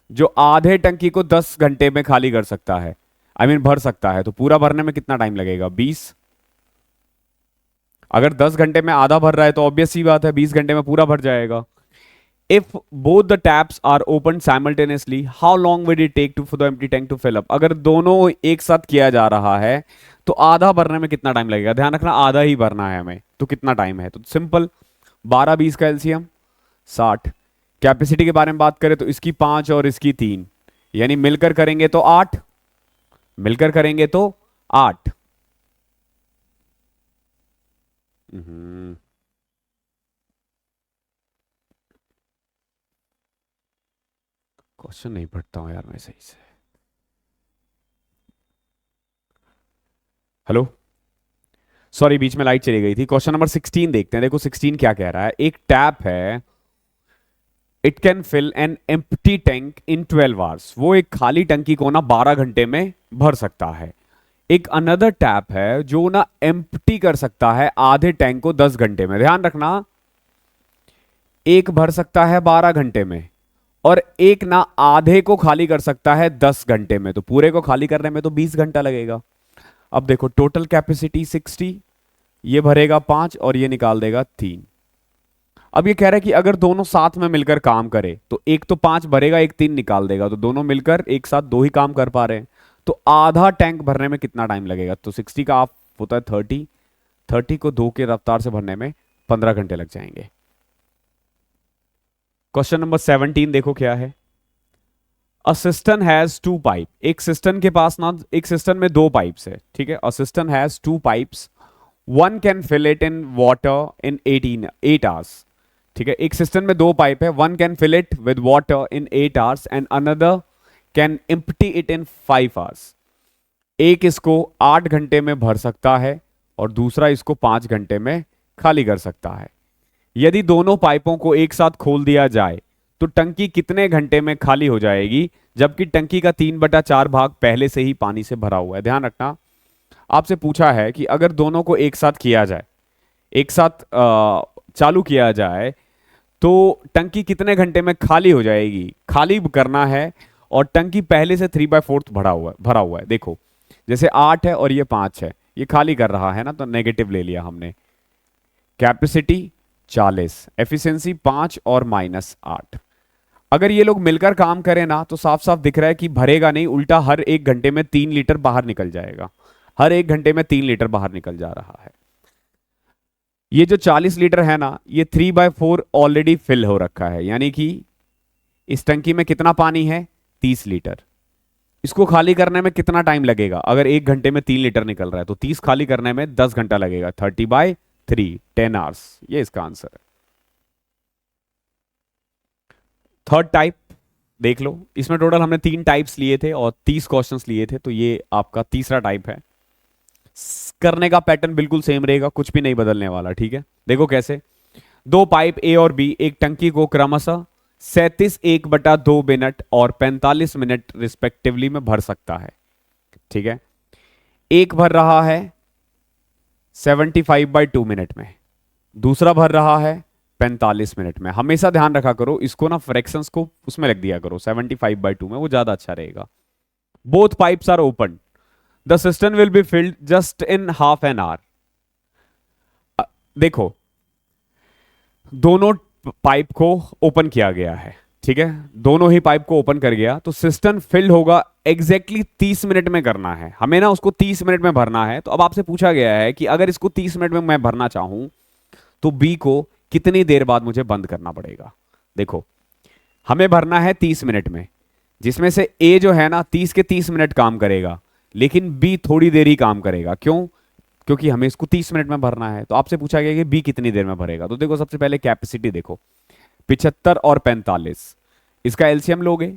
Speaker 1: जो आधे टंकी को 10 घंटे में खाली कर सकता है, आई मीन भर सकता है। तो पूरा भरने में कितना टाइम लगेगा, 20। अगर 10 घंटे में आधा भर रहा है तो ऑब्वियस सी बात है 20 घंटे में पूरा भर जाएगा। If both the taps are open simultaneously, how long will it take to for the empty tank to fill up. अगर दोनों एक साथ किया जा रहा है तो आधा भरने में कितना टाइम लगेगा। ध्यान रखना, आधा ही भरना है हमें, तो कितना टाइम है। तो सिंपल, 12 20 का एलसीएम 60। कैपेसिटी के बारे में बात करें तो इसकी 5 और इसकी 3, यानी मिलकर करेंगे तो 8, मिलकर करेंगे तो 8। क्वेश्चन नहीं पढ़ता हूं यार मैं सही से। हेलो, सॉरी बीच में लाइट चली गई थी। क्वेश्चन नंबर 16 देखते हैं। देखो 16 क्या कह रहा है, एक टैप है, it can fill an empty tank in 12 hours. वो एक खाली टंकी को ना 12 घंटे में भर सकता है। एक अनदर टैप है जो ना एम्प्टी कर सकता है आधे टैंक को 10 घंटे में। ध्यान रखना, एक भर सकता है 12 घंटे में और एक ना आधे को खाली कर सकता है 10 घंटे में। तो पूरे को खाली करने में तो 20 घंटा लगेगा। अब देखो टोटल कैपेसिटी 60, ये भरेगा 5 और ये निकाल देगा 3। अब ये कह रहा है कि अगर दोनों साथ में मिलकर काम करे तो एक तो 5 भरेगा, एक 3 निकाल देगा, तो दोनों मिलकर एक साथ 2 ही काम कर पा रहे हैं। तो आधा टैंक भरने में कितना टाइम लगेगा? तो 60 का आप होता है 30, 30 को 2 के रफ्तार से भरने में 15 घंटे लग जाएंगे। क्वेश्चन नंबर 17 देखो क्या है। अ सिस्टम हैज 2 पाइप, एक सिस्टम के पास ना, एक सिस्टम में 2 पाइप्स है, ठीक है। A system has 2 pipes, one can fill it in water in 8 hours, ठीक है। एक सिस्टम में 2 पाइप है, one can fill it with water in 8 hours and another can empty it in 5 hours. एक इसको 8 घंटे में भर सकता है और दूसरा इसको 5 घंटे में खाली कर सकता है। यदि दोनों पाइपों को एक साथ खोल दिया जाए तो टंकी कितने घंटे में खाली हो जाएगी, जबकि टंकी का 3/4 भाग पहले से ही पानी से भरा हुआ है। ध्यान रखना, आपसे पूछा है कि अगर दोनों को एक साथ किया जाए, एक साथ चालू किया जाए तो टंकी कितने घंटे में खाली हो जाएगी, खाली करना है। और टंकी पहले से 3/4 भरा हुआ है। देखो जैसे 8 है और ये 5 है, ये खाली कर रहा है ना, तो नेगेटिव ले लिया हमने। कैपेसिटी 40, एफिशिएंसी 5 और -8। अगर ये लोग मिलकर काम करें ना तो साफ साफ दिख रहा है कि भरेगा नहीं, उल्टा हर 1 घंटे में 3 लीटर बाहर निकल जाएगा। हर 1 घंटे में 3 लीटर बाहर निकल जा रहा है। ये जो 40 लीटर है ना, ये 3/4 ऑलरेडी फिल हो रखा है, यानी कि इस टंकी में कितना पानी है? 30 लीटर। इसको खाली करने में कितना टाइम लगेगा? अगर 1 घंटे में 3 लीटर निकल रहा है तो 30 खाली करने में 10 घंटा लगेगा। 30/3, 10 आवर्स, ये इसका आंसर है। थर्ड टाइप देख लो, इसमें टोटल हमने 3 टाइप्स लिए थे और 30 क्वेश्चंस लिए थे, तो ये आपका तीसरा टाइप है। करने का पैटर्न बिल्कुल सेम रहेगा, कुछ भी नहीं बदलने वाला, ठीक है। देखो कैसे, 2 पाइप ए और बी एक टंकी को क्रमशः 37 1/2 मिनट और 45 मिनट रिस्पेक्टिवली में भर सकता है, ठीक है। एक भर रहा है 75/2 मिनट में, दूसरा भर रहा है 45 मिनट में। हमेशा ध्यान रखा करो, इसको ना फ्रैक्शंस को उसमें रख दिया करो 75/2 में, वो ज्यादा अच्छा रहेगा। Both pipes are open, the system will be filled just in half an hour. देखो दोनों पाइप को ओपन किया गया है, ठीक है, दोनों ही पाइप को ओपन कर गया तो सिस्टम फिल्ड होगा एग्जैक्टली 30 मिनट में करना है हमें ना, उसको 30 मिनट में भरना है। तो अब आपसे पूछा गया है कि अगर इसको 30 मिनट में मैं भरना चाहूं तो बी को कितनी देर बाद मुझे बंद करना पड़ेगा। देखो हमें भरना है 30 मिनट में, जिसमें से ए जो है ना 30 के 30 मिनट काम करेगा, लेकिन बी थोड़ी देर ही काम करेगा। क्यों? क्योंकि हमें इसको 30 मिनट में भरना है। तो आपसे पूछा गया कि बी कितनी देर में भरेगा। तो देखो सबसे पहले कैपेसिटी देखो, 75 और 45, इसका एलसीएम लोगे,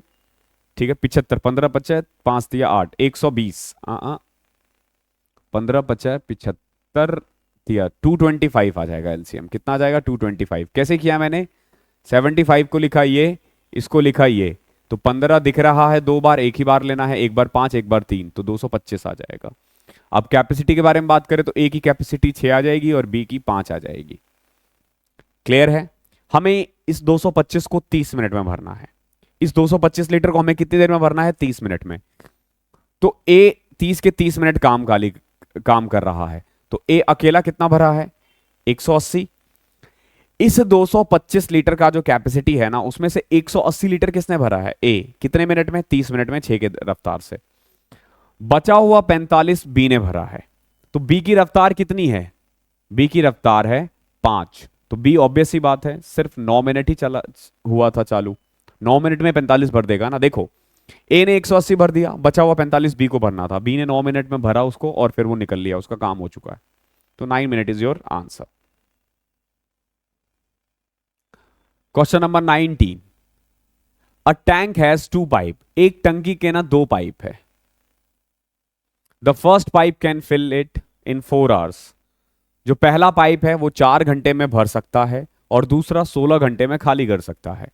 Speaker 1: ठीक है। 75, 15 50, 5 दिया 8, 120, 15 50 75 दिया 225 आ जाएगा एलसीएम। कितना आ जाएगा? 225। कैसे किया मैंने? 75 को लिखा ये, इसको लिखा ये, तो 15 दिख रहा है 2 बार, एक ही बार लेना है, एक बार 5 एक बार 3, तो 225 आ जाएगा। अब कैपेसिटी के बारे में बात करें तो ए की कैपेसिटी 6 आ जाएगी और बी की 5 आ जाएगी। क्लियर है? हमें इस 225 को 30 मिनट में भरना है। इस 225 लीटर को हमें कितनी देर में भरना है? 30 मिनट में। तो ए 30 के 30 मिनट काम कर रहा है, तो ए अकेला कितना भरा है? 180। इस 225 लीटर का जो कैपेसिटी है ना, उसमें से 180 लीटर किसने भरा है? ए। कितने मिनट में? 30 मिनट में, 6 के रफ्तार से। बचा हुआ 45 बी ने भरा है। तो बी की रफ्तार कितनी है? बी की रफ्तार है 5। तो बी ऑब्वियस ही बात है, सिर्फ 9 मिनट ही चला हुआ था चालू, 9 मिनट में 45 भर देगा ना। देखो ए ने 180 भर दिया, बचा हुआ 45 बी को भरना था, बी ने 9 मिनट में भरा उसको और फिर वो निकल लिया, उसका काम हो चुका है। तो 9 minute is your answer. Question number 19, a tank has 2 pipe, एक टंकी के ना 2 पाइप है। The first pipe can fill it in 4 hours, जो पहला पाइप है वो 4 घंटे में भर सकता है और दूसरा 16 घंटे में खाली कर सकता है।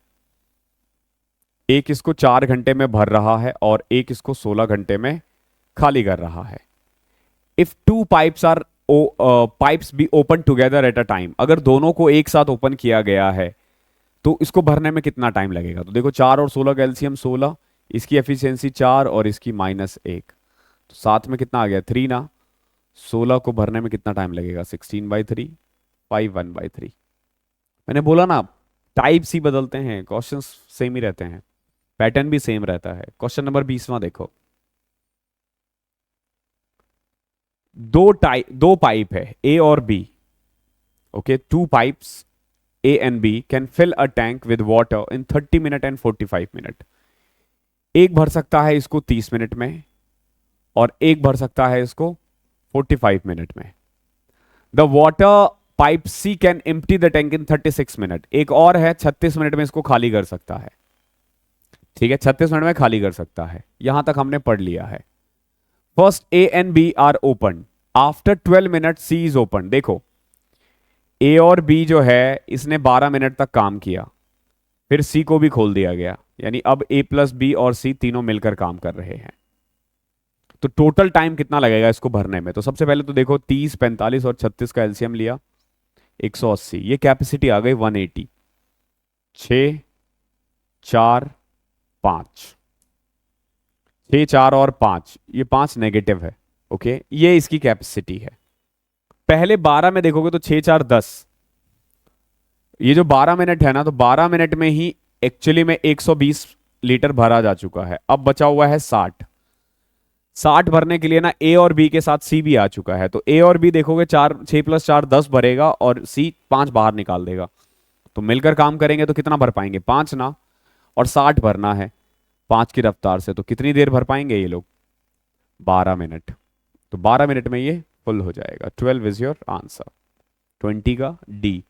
Speaker 1: एक इसको 4 घंटे में भर रहा है और एक इसको 16 घंटे में खाली कर रहा है। If 2 pipes are pipes B open together at a time, अगर दोनों को एक साथ ओपन किया गया है तो इसको भरने में कितना टाइम लगेगा। तो देखो 4 और 16 का एलसीएम 16, इसकी एफिशिएंसी 4 और इसकी -1, तो साथ में कितना आ गया? 3 ना, 16 को भरने में कितना टाइम लगेगा? 16/3, 5 1/3। मैंने बोला ना, टाइप सी बदलते हैं, क्वेश्चंस सेम ही रहते हैं, पैटर्न भी सेम रहता है। क्वेश्चन नंबर 20वां देखो। दो पाइप है ए और B. Okay, two pipes A and B can fill a tank with water in 30 minute and 45 minute. एक भर सकता है इसको 30 मिनट में और एक भर सकता है इसको 45 मिनट में। The water pipe C can empty the tank in 36 minute. एक और है 36 मिनट में इसको खाली कर सकता है। ठीक है, 36 मिनट में खाली कर सकता है। यहां तक हमने पढ़ लिया है। First A and B are open after 12 minute C is open. देखो, ए और बी जो है इसने 12 मिनट तक काम किया, फिर सी को भी खोल दिया गया, यानी अब ए प्लस बी और सी तीनों मिलकर काम कर रहे हैं। तो टोटल टाइम कितना लगेगा इसको भरने में? तो सबसे पहले तो देखो, 30, 45 और 36 का एलसीएम लिया, 180। ये कैपेसिटी आ गई 180। 6 4 5, 6 4 और 5, ये 5 नेगेटिव है। ओके, ये इसकी कैपेसिटी है। पहले 12 में देखोगे तो 6 4 10, ये जो 12 मिनट है ना, तो 12 मिनट में ही एक्चुअली में 120 लीटर भरा जा चुका है। अब बचा हुआ है 60। 60 भरने के लिए ना ए और बी के साथ सी भी आ चुका है। तो ए और बी देखोगे, 4 6 + 4 10 भरेगा और सी 5 बाहर निकाल देगा। तो मिलकर काम करेंगे तो कितना भर पाएंगे? 5 ना, और 60 भरना है 5 की रफ्तार से। तो कितनी देर भर पाएंगे ये लोग? 12 मिनट। तो 12 मिनट में ये फुल हो जाएगा। 12 इज योर आंसर, 20 का डी।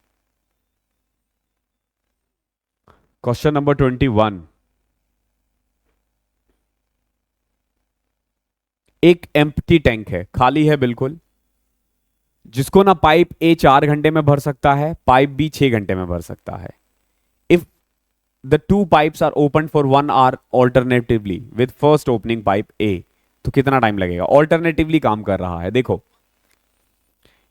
Speaker 1: Question number 21। एक एम्प्टी टैंक है, खाली है बिल्कुल, जिसको ना पाइप ए 4 घंटे में भर सकता है, पाइप बी 6 घंटे में भर सकता है। If the two pipes are open for 1 hour alternatively with first opening pipe A, तो कितना टाइम लगेगा? ऑल्टरनेटिवली काम कर रहा है। देखो,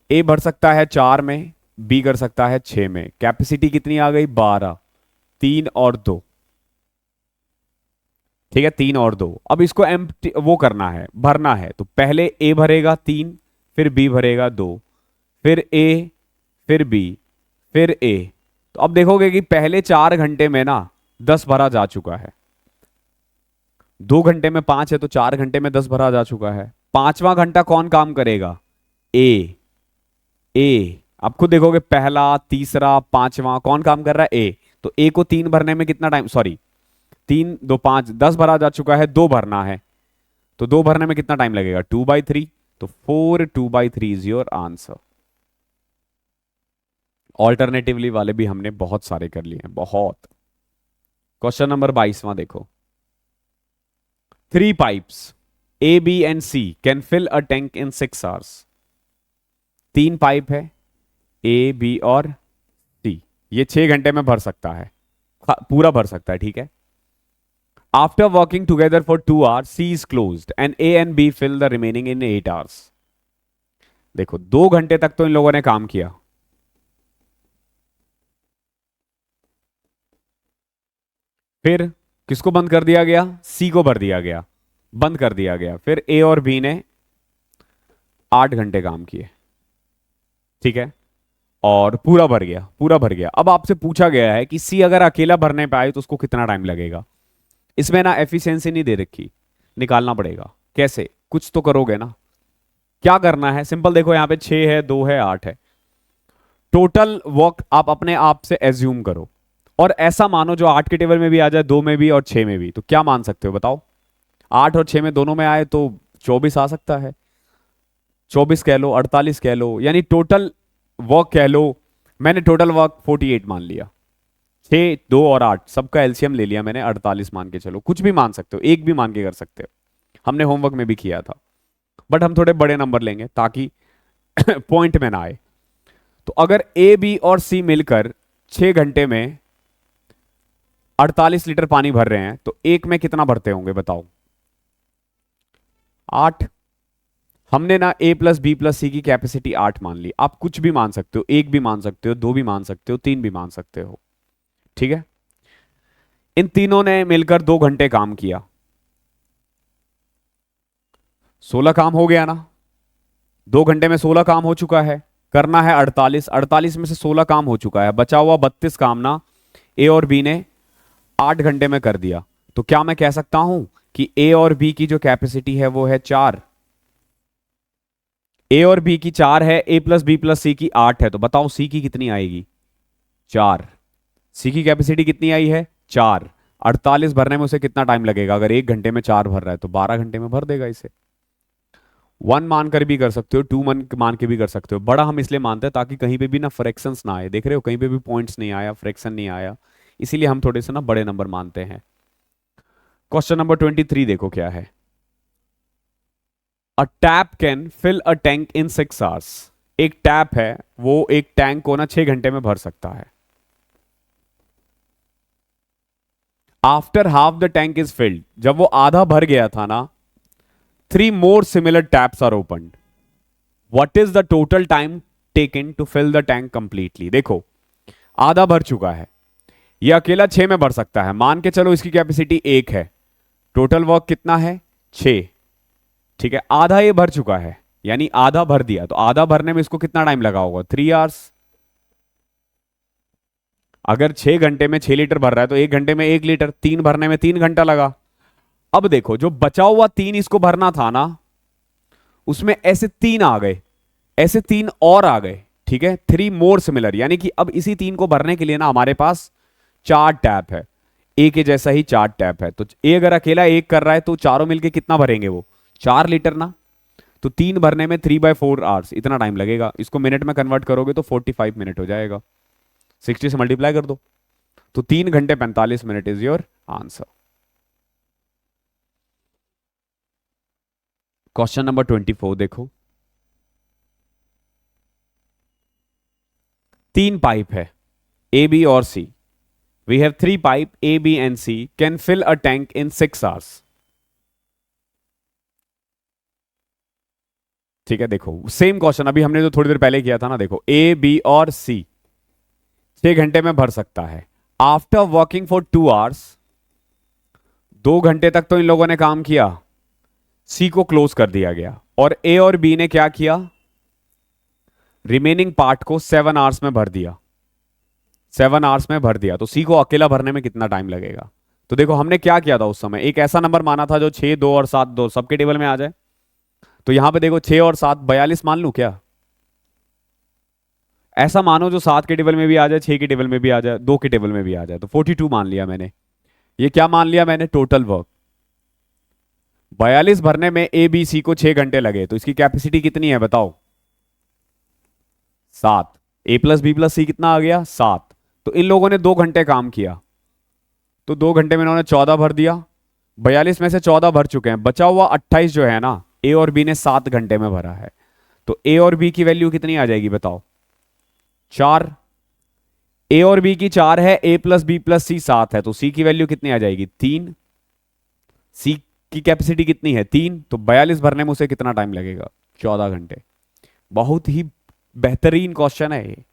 Speaker 1: ए भर सकता है 4 में, बी कर सकता है 6 में। कैपेसिटी कितनी आ गई? 12। 3 और 2, ठीक है, 3 और 2। अब इसको एम्प्टी वो करना है, भरना है। तो पहले ए भरेगा 3, फिर बी भरेगा 2, फिर ए, फिर बी, फिर ए। तो अब देखोगे कि पहले 4 घंटे में ना 10 भरा जा चुका है। 2 घंटे में 5 है तो 4 घंटे में 10 भरा जा चुका है। 5वां घंटा कौन काम करेगा? ए। ए, आप खुद देखोगे, पहला, तीसरा, 5वां कौन काम कर रहा है? ए। तो ए को 3 भरने में कितना टाइम? सॉरी, 3 2 5, 10 भरा जा चुका है, 2 भरना है। तो 2 भरने में कितना टाइम लगेगा? 2/3। तो 4 2/3 इज योर आंसर। ऑल्टरनेटिवली वाले भी हमने बहुत सारे कर लिए हैं, बहुत। क्वेश्चन नंबर 22वां देखो। 3 pipes A B and C can fill a tank in 6 hours. 3 pipe है, ए बी और सी, ये 6 घंटे में भर सकता है, पूरा भर सकता है, ठीक है। After working together for 2 hours C is closed and A and B fill the remaining in 8 hours. देखो, 2 घंटे तक तो इन लोगों ने काम किया, फिर किसको बंद कर दिया गया? सी को भर दिया गया, बंद कर दिया गया। फिर ए और बी ने 8 घंटे काम किए, ठीक है, और पूरा भर गया, पूरा भर गया। अब आपसे पूछा गया है कि सी अगर अकेला भरने पे आए तो उसको कितना टाइम लगेगा। इसमें ना एफिशिएंसी नहीं दे रखी, निकालना पड़ेगा। कैसे? कुछ तो करोगे ना। क्या करना है? सिंपल, देखो यहां पे 6 है, 2 है, 8 है। टोटल वर्क आप अपने आप से एज्यूम करो और ऐसा मानो जो 8 के टेबल में भी आ जाए, 2 में भी और 6 में भी। तो क्या मान सकते हो बताओ? 8 और 6 में दोनों में आए तो 24 आ सकता है। 24 कह लो, 48 कह लो, यानी टोटल वर्क कह लो। मैंने टोटल वर्क 48 मान लिया। 6 2 और 8 सबका एलसीएम ले लिया मैंने, 48 मान के चलो। कुछ भी मान सकते हो, एक भी मान के कर सकते हो, हमने होमवर्क में भी किया था। बट हम थोड़े बड़े नंबर लेंगे ताकि पॉइंट में ना आए। तो अगर ए बी और सी मिलकर 6 घंटे में 48 लीटर पानी भर रहे हैं तो एक में कितना भरते होंगे बताओ? 8। हमने ना ए प्लस बी प्लस सी की कैपेसिटी 8 मान ली। आप कुछ भी मान सकते हो, एक भी मान सकते हो, 2 भी मान सकते हो, 3 भी मान सकते हो, ठीक है। इन तीनों ने मिलकर 2 घंटे काम किया, 16 काम हो गया ना। 2 घंटे में 16 काम हो चुका है, करना है 48, 48 में से 16 काम हो चुका है, बचा हुआ 32 काम ना ए और बी ने 8 घंटे में कर दिया। तो क्या मैं कह सकता हूं कि ए और बी की जो कैपेसिटी है वो है 4। ए और बी की 4 है, ए प्लस बी प्लस सी की 8 है, तो बताओ सी की कितनी आएगी? 4। सी की कैपेसिटी कितनी आई है? 4। 48 भरने में उसे कितना टाइम लगेगा? अगर 1 घंटे में 4 भर रहा है तो 12 घंटे में भर देगा इसे। 1 मानकर भी कर सकते हो, 2 मान के भी कर सकते हो। बड़ा हम इसलिए मानते हैं ताकि कहीं पे भी ना फ्रैक्शंस ना आए। देख रहे हो कहीं पे भी पॉइंट्स नहीं आया, फ्रैक्शन नहीं आया, इसीलिए हम थोड़े से ना बड़े नंबर मानते हैं। क्वेश्चन नंबर 23 देखो क्या है। A tap can fill a tank in 6 hours. एक टैप है, वो एक टैंक को ना 6 घंटे में भर सकता है। After half the tank is filled, जब वो आधा भर गया था ना, 3 more similar taps are opened. What is the total time taken to fill the tank completely? देखो आधा भर चुका है, ये अकेला 6 में भर सकता है, मान के चलो इसकी कैपेसिटी 1 है, टोटल वर्क कितना है? 6। ठीक है, आधा ये भर चुका है, यानी आधा भर दिया, तो आधा भरने में इसको कितना टाइम लगा होगा? 3 आवर्स। अगर 6 घंटे में 6 लीटर भर रहा है तो 1 घंटे में 1 लीटर, 3 भरने में 3 घंटा लगा। अब देखो जो बचा हुआ 3 इसको भरना था ना, उसमें ऐसे 3 आ गए, ऐसे 3 और आ गए। ठीक है, 3 more सिमिलर, यानी कि अब इसी 3 को भरने के लिए ना हमारे पास 4 टैप है, ए के जैसा ही 4 टैप है। तो ए अगर अकेला 1 कर रहा है तो चारों मिलके कितना भरेंगे? वो 4 लीटर ना। तो 3 भरने में 3/4 आवर्स इतना टाइम लगेगा। इसको मिनट में कन्वर्ट करोगे तो 45 मिनट हो जाएगा, 60 से मल्टीप्लाई कर दो, तो 3 घंटे 45 minute is your answer. Question number 24 देखो। 3 पाइप है, ए बी और C. We have 3 pipe A B and C can fill a tank in 6 hours. ठीक है, देखो सेम क्वेश्चन अभी हमने जो थोड़ी देर पहले किया था ना, देखो ए बी और सी 6 घंटे में भर सकता है। आफ्टर वर्किंग फॉर 2 आवर्स, 2 घंटे तक तो इन लोगों ने काम किया, सी को क्लोज कर दिया गया, और ए और बी ने क्या किया? रिमेनिंग पार्ट को 7 आवर्स में भर दिया, 7 आवर्स में भर दिया। तो सी को अकेला भरने में कितना टाइम लगेगा? तो देखो हमने क्या किया था उस समय, एक ऐसा नंबर माना था जो 6, 2 और 7 दो सबके टेबल में आ जाए। तो यहां पे देखो 6 और 7 42 मान लूं क्या? ऐसा मानो जो 7 के टेबल में भी आ जाए, 6 के टेबल में भी आ जाए, 2 के टेबल में भी आ जाए, तो 42 मान लिया मैंने। ये क्या मान लिया मैंने? Total work. 42 भरने में ए बी सी को 6 घंटे लगे, तो इसकी कैपेसिटी कितनी है बताओ? 7। ए प्लस बी प्लस सी कितना आ गया? 7। तो इन लोगों ने 2 घंटे काम किया, तो 2 घंटे में इन्होंने 14 भर दिया। 42 में से 14 भर चुके हैं, बचा हुआ 28 जो है ना, ए और बी ने 7 घंटे में भरा है। तो ए और बी की वैल्यू कितनी आ जाएगी बताओ? 4। ए और बी की 4 है, ए प्लस बी प्लस सी 7 है, तो सी की वैल्यू कितनी आ जाएगी? 3। सी की कैपेसिटी कितनी है? 3। तो 42 भरने में उसे कितना टाइम लगेगा? 14 घंटे। बहुत ही बेहतरीन क्वेश्चन है ये,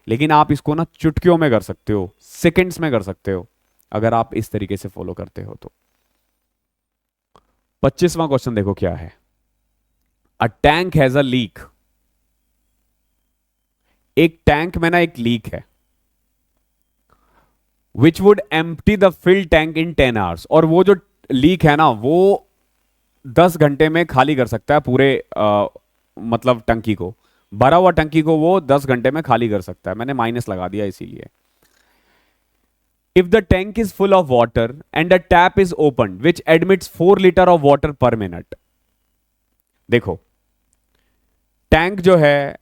Speaker 1: लेकिन आप इसको ना चुटकियों में कर सकते हो, सेकंड्स में कर सकते हो, अगर आप इस तरीके से फॉलो करते हो तो। 25वां क्वेश्चन देखो क्या है। A tank has a leak. एक टैंक में ना एक लीक है, which would empty the fill tank in 10 hours. और वो जो लीक है ना वो 10 घंटे में खाली कर सकता है पूरे मतलब टंकी को, भरा हुआ टंकी को वो 10 घंटे में खाली कर सकता है। मैंने माइनस लगा दिया इसीलिए। If the tank is full of water and the tap is open which admits 4 litre of water पर मिनट। देखो टैंक जो है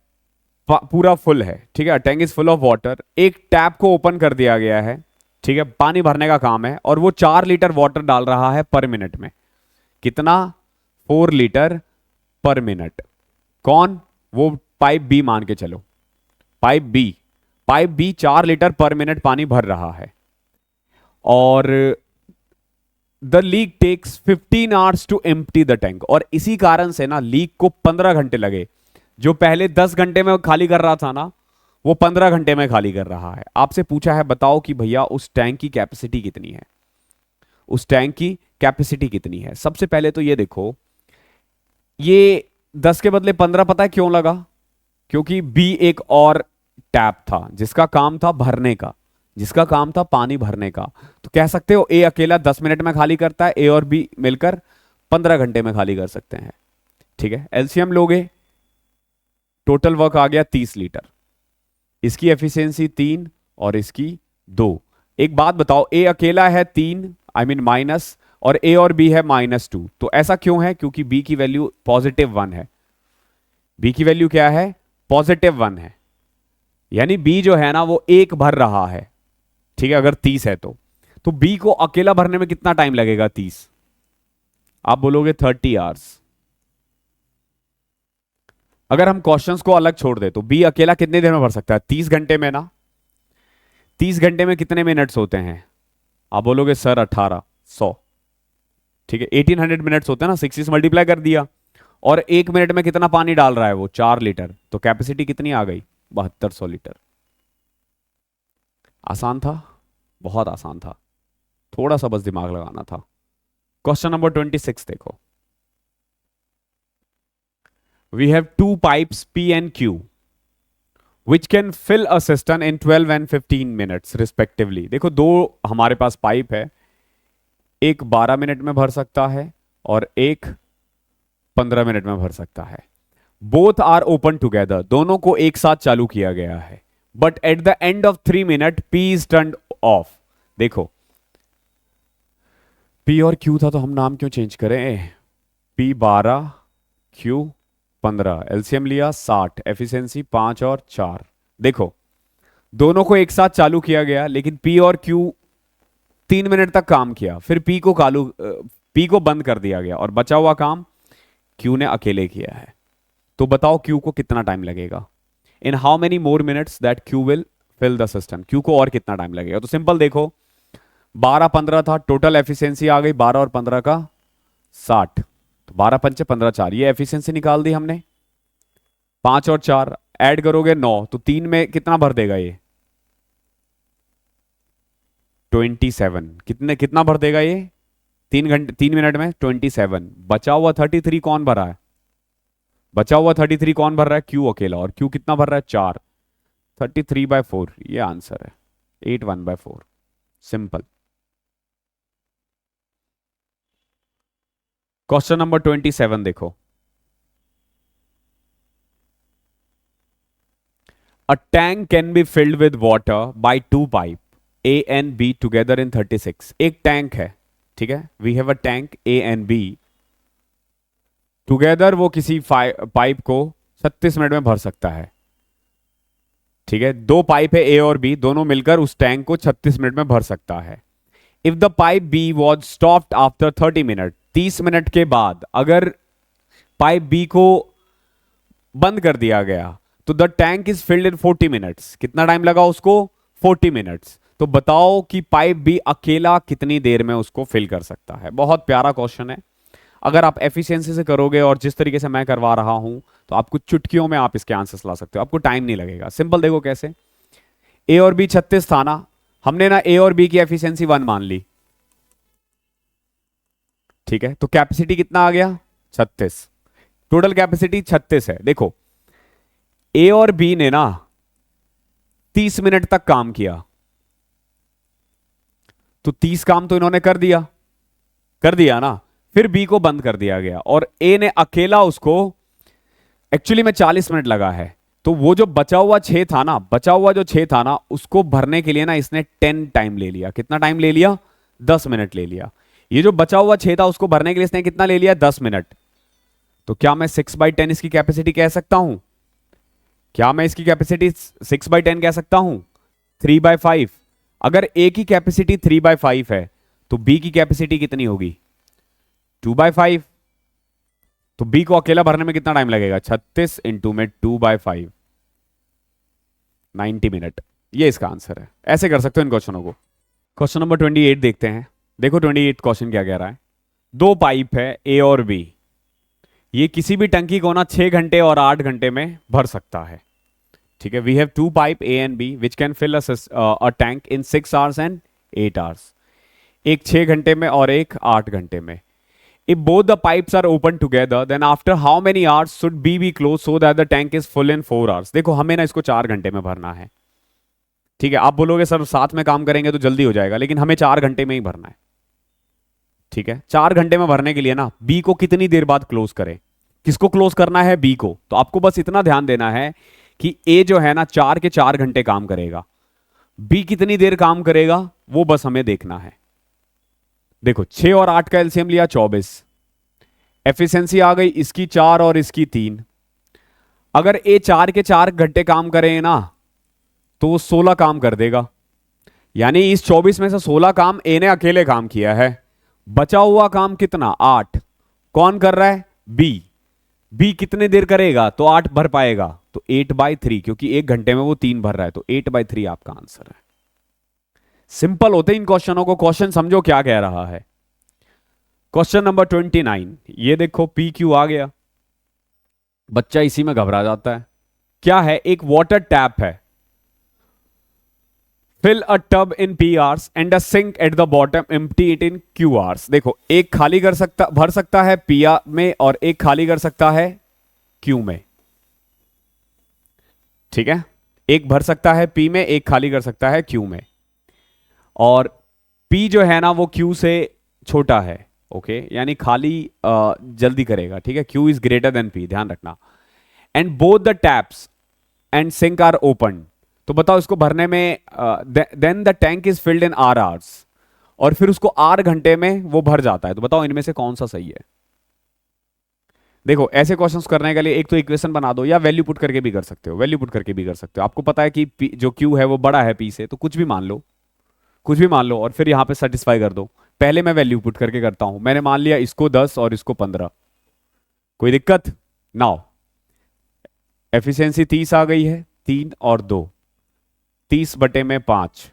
Speaker 1: पूरा फुल है, ठीक है, tank is full of water, एक टैप को ओपन कर दिया गया है, ठीक है, पानी भरने का काम है, और वो 4 लीटर वाटर डाल रहा है पर मिनट में। कितना? 4 लीटर पर मिनट। कौन? वो पाइप बी मान के चलो, pipe B 4 litre per minute पानी भर रहा है, और the leak takes 15 hours to empty the tank. और इसी कारण से ना लीक को 15 घंटे लगे। जो पहले 10 घंटे में खाली कर रहा था ना, वो 15 घंटे में खाली कर रहा है। आपसे पूछा है बताओ कि भैया उस टैंक की कैपेसिटी कितनी है, उस टैंक की कैपेसिटी कितनी है। सबसे पहले तो ये देखो, ये 10 के बदले 15 पता है क्यों लगा? क्योंकि बी एक और टैप था जिसका काम था भरने का, जिसका काम था पानी भरने का। तो कह सकते हो ए अकेला 10 मिनट में खाली करता है, ए और बी मिलकर 15 घंटे में खाली कर सकते हैं। ठीक है, एलसीएम लोगे, टोटल वर्क आ गया 30 लीटर। इसकी एफिशिएंसी 3 और इसकी 2। एक बात बताओ, ए अकेला है 3 आई मीन माइनस, और ए और बी है -2। तो ऐसा क्यों है? क्योंकि बी की वैल्यू +1 है। बी की वैल्यू क्या है? +1 है। यानी बी जो है ना वो एक भर रहा है। ठीक है, अगर 30 है तो बी को अकेला भरने में कितना टाइम लगेगा? 30। आप बोलोगे 30 आवर्स। अगर हम क्वेश्चंस को अलग छोड़ दे तो बी अकेला कितने देर में भर सकता है? 30 घंटे में ना। 30 घंटे में कितने मिनट्स होते हैं? आप बोलोगे सर 1800। ठीक है, 1800 मिनट्स होते हैं ना, 60 से मल्टीप्लाई कर दिया। और 1 मिनट में कितना पानी डाल रहा है वो? 4 लीटर। तो कैपेसिटी कितनी आ गई? 7200 लीटर। आसान था, बहुत आसान था, थोड़ा सा बस दिमाग लगाना था। क्वेश्चन नंबर 26 देखो। We have two pipes P and Q which can fill a cistern in 12 and 15 minutes respectively। देखो दो हमारे पास पाइप है, एक 12 मिनट में भर सकता है और एक 15 मिनट में भर सकता है। बोथ आर ओपन टुगेदर, दोनों को एक साथ चालू किया गया है। But at the end of 3 minute P is turn off. देखो P और Q था तो हम नाम क्यों चेंज करें? P 12, Q 15, एलसीएम लिया 60, एफिशिएंसी 5 और 4। देखो दोनों को एक साथ चालू किया गया, लेकिन P और Q 3 मिनट तक काम किया, फिर P को बंद कर दिया गया और बचा हुआ काम Q ने अकेले किया है। तो बताओ Q को कितना टाइम लगेगा? In how many more minutes that Q will fill the system. Q को और कितना टाइम लगेगा? तो सिंपल देखो, 12 15 था, टोटल एफिशिएंसी आ गई 12 और 15 का 60। तो 12 पंचे 15 4, ये एफिशिएंसी निकाल दी हमने। 5 और 4 ऐड करोगे 9, तो 3 में कितना भर देगा ये? 27। कितना भर देगा ये? 3 मिनट में 27। बचा हुआ 33 कौन भरा है? बचा हुआ 33 कौन भर रहा है? Q अकेला। और Q कितना भर रहा है? 4। 33/4 ये आंसर है, 81/4। सिंपल। क्वेश्चन नंबर 27 देखो। A tank can be filled with water by two pipe A and B together in 36। एक टैंक है, ठीक है, we have a tank A and B together, वो किसी पाइप को 36 मिनट में भर सकता है। ठीक है, दो पाइप है A और B, दोनों मिलकर उस टैंक को 36 मिनट में भर सकता है। If the pipe B was stopped after 30 minute, 30 minute के बाद अगर पाइप B को बंद कर दिया गया तो the tank is filled in 40 minutes. कितना टाइम लगा उसको? 40 मिनट्स। तो बताओ कि पाइप बी अकेला कितनी देर में उसको फिल कर सकता है? बहुत प्यारा क्वेश्चन है। अगर आप एफिशिएंसी से करोगे और जिस तरीके से मैं करवा रहा हूं तो आपको चुटकियों में आप इसके आंसर्स ला सकते हो, आपको टाइम नहीं लगेगा। सिंपल देखो कैसे। ए और बी 36 था ना, हमने ना ए और बी की एफिशिएंसी 1 मान ली। ठीक है, तो कैपेसिटी कितना आ गया? 36। टोटल कैपेसिटी 36 है। देखो ए और बी ने ना 30 मिनट तक काम किया, तो 30 काम तो इन्होंने कर दिया ना। फिर बी को बंद कर दिया गया और ए ने अकेला उसको, एक्चुअली में 40 मिनट लगा है। तो वो जो बचा हुआ 6 था ना, उसको भरने के लिए ना इसने 10 टाइम ले लिया। कितना टाइम ले लिया? 10 मिनट ले लिया। ये जो बचा हुआ 6 था उसको भरने के लिए इसने कितना ले लिया? 10 मिनट। तो क्या मैं 6/10 इसकी कैपेसिटी कह सकता हूं? क्या मैं इसकी कैपेसिटी 6/10 कह सकता हूं? 3/5। अगर ए की कैपेसिटी 3/5 है तो बी की कैपेसिटी कितनी होगी? 2/5। तो बी को अकेला भरने में कितना टाइम लगेगा? 36 इंटू में 2/5, 90 मिनट। ये इसका आंसर है। ऐसे कर सकते हो इन क्वेश्चनों को। क्वेश्चन नंबर 28 देखते हैं। देखो 28 क्वेश्चन क्या कह रहा है। दो पाइप है ए और बी, ये किसी भी टंकी को ना 6 घंटे और 8 घंटे में भर सकता है। ठीक है, we have two pipe A and B which can fill a tank in 6 hours and 8 hours. एक 6 घंटे में और एक 8 घंटे में। If both the pipes are open together, then after how many hours should B be closed so that the tank is full in 4 hours? देखो हमें ना इसको 4 घंटे में भरना है, ठीक है। आप बोलोगे सर साथ में काम करेंगे तो जल्दी हो जाएगा, लेकिन हमें 4 घंटे में ही भरना है, ठीक है। 4 घंटे में भरने के लिए ना बी को कितनी देर बाद क्लोज करें, किसको क्लोज करना है, बी को। तो आपको बस इतना ध्यान देना है कि ए जो है ना 4 के 4 घंटे काम करेगा, बी कितनी देर काम करेगा वो बस हमें देखना है। देखो 6 और 8 का एलसीएम लिया 24, एफिशिएंसी आ गई इसकी 4 और इसकी 3। अगर ए 4 के 4 घंटे काम करे ना तो वो 16 काम कर देगा, यानी इस 24 में से 16 काम ए ने अकेले काम किया है। बचा हुआ काम कितना, 8, कौन कर रहा है, बी। बी कितने देर करेगा तो 8 भर पाएगा, तो 8/3, क्योंकि 1 घंटे में वो 3 भर रहा है, तो 8/3 आपका आंसर है। सिंपल होते इन क्वेश्चनों को, क्वेश्चन समझो क्या कह रहा है। क्वेश्चन नंबर 29, ये देखो पी क्यू आ गया, बच्चा इसी में घबरा जाता है। क्या है, एक वाटर टैप है, fill a tub in P hours and a sink at the bottom empty it in Q hours। देखो एक खाली भर सकता है P में और एक खाली कर सकता है Q में, ठीक है। एक भर सकता है P में, एक खाली कर सकता है Q में, और P जो है ना वो Q से छोटा है, ओके, यानी खाली जल्दी करेगा, ठीक है। Q is greater than P, ध्यान रखना। And both the taps and sink are open, तो बताओ इसको भरने में then the tank is filled in R hours, और फिर उसको R घंटे में वो भर जाता है। तो बताओ इनमें से कौन सा सही है। देखो ऐसे क्वेश्चंस करने के लिए एक तो इक्वेशन बना दो, या वैल्यू पुट करके भी कर सकते हो, वैल्यू पुट करके भी कर सकते हो। आपको पता है कि जो Q है वो बड़ा है P से, तो कुछ भी मान लो, कुछ भी मान लो, और फिर यहां पे सेटिस्फाई कर दो। पहले मैं वैल्यू पुट करके करता हूं, मैंने मान लिया इसको 10 और इसको 15, कोई दिक्कत नाउ। एफिशिएंसी 30 आ गई है, 3 और 2, 30/5,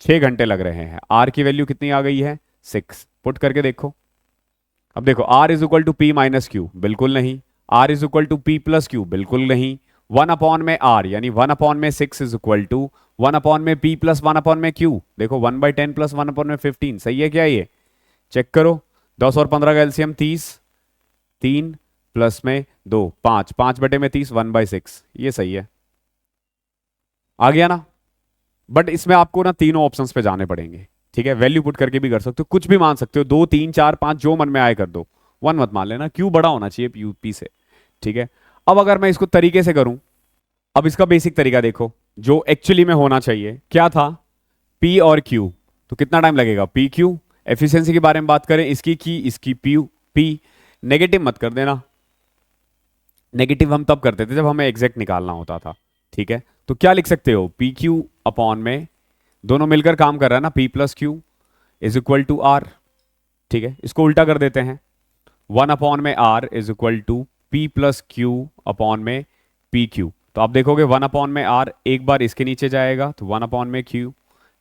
Speaker 1: 6 घंटे लग रहे हैं। आर की वैल्यू कितनी आ गई है, 6, पुट करके देखो। अब देखो R is equal to P minus Q, बिल्कुल नहीं। R is equal to P plus Q, बिल्कुल नहीं। 1 में आर यानी 1/6 is equal to 1 P plus 1 Q. देखो 1/10 प्लस 1/15, सही है क्या ये, चेक करो। 10 और 15 का एलसीएम 30, 3 प्लस में 2, 5, 5/30, 1/6, ये सही है, आ गया ना। बट इसमें आपको ना तीनों ऑप्शंस पे जाने पड़ेंगे, ठीक है। वैल्यू पुट करके भी कर सकते हो, कुछ भी मान सकते हो, 2, 3, 4, 5 जो मन में आए कर दो, 1 मत मान लेना, क्यू बड़ा होना चाहिए यूपी से, ठीक है। अब अगर मैं इसको तरीके से करूं, अब इसका बेसिक तरीका देखो जो एक्चुअली में होना चाहिए, क्या था, पी और क्यू, तो कितना टाइम लगेगा, पी क्यू। एफिशिएंसी के बारे में बात करें, इसकी की इसकी पी, नेगेटिव मत कर देना, नेगेटिव हम तब करते थे जब हमें एग्जैक्ट निकालना होता था, ठीक है। तो क्या लिख सकते हो, पी क्यू अपॉन में, दोनों मिलकर काम कर रहा है ना, P plus Q is equal to R, ठीक है। इसको उल्टा कर देते हैं, 1/r is equal to P plus Q upon में पी क्यू। तो आप देखोगे 1/r एक बार इसके नीचे जाएगा तो 1/q,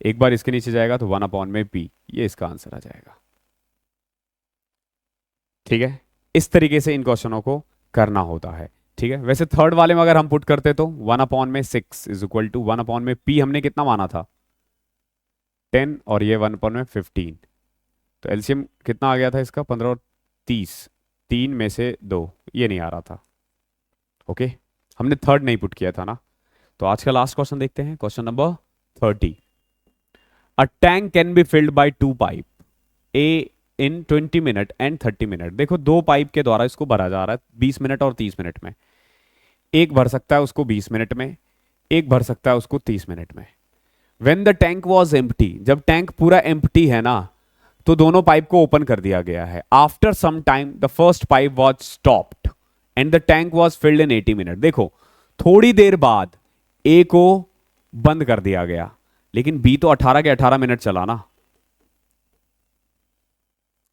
Speaker 1: एक बार इसके नीचे जाएगा तो 1/p, ये इसका आंसर आ जाएगा, ठीक है। इस तरीके से इन क्वेश्चनों को करना होता है, ठीक है। वैसे थर्ड वाले में अगर हम पुट करते तो 1/6 इज इक्वल टू 1/p, हमने कितना माना था 10, और ये 1/15, तो एलसीएम कितना आ गया था इसका 15 और 30, 3 में से 2, ये नहीं आ रहा था, ओके। हमने थर्ड नहीं पुट किया था ना। तो आज का लास्ट क्वेश्चन देखते हैं, question number 30। A tank can be filled by 2 pipe A in 20 minute and 30 minute. देखो 2 पाइप के द्वारा इसको भरा जा रहा है 20 मिनट और 30 मिनट में। एक भर सकता है उसको 20 मिनट में, एक भर सकता है उसको 30 मिनट में। When the tank was empty, जब टैंक पूरा एम्प्टी है ना, तो दोनों पाइप को ओपन कर दिया गया है। After some time the first pipe was stopped and the tank was filled in 80 minute. देखो थोड़ी देर बाद ए को बंद कर दिया गया, लेकिन बी तो 18 के 18 मिनट चला ना।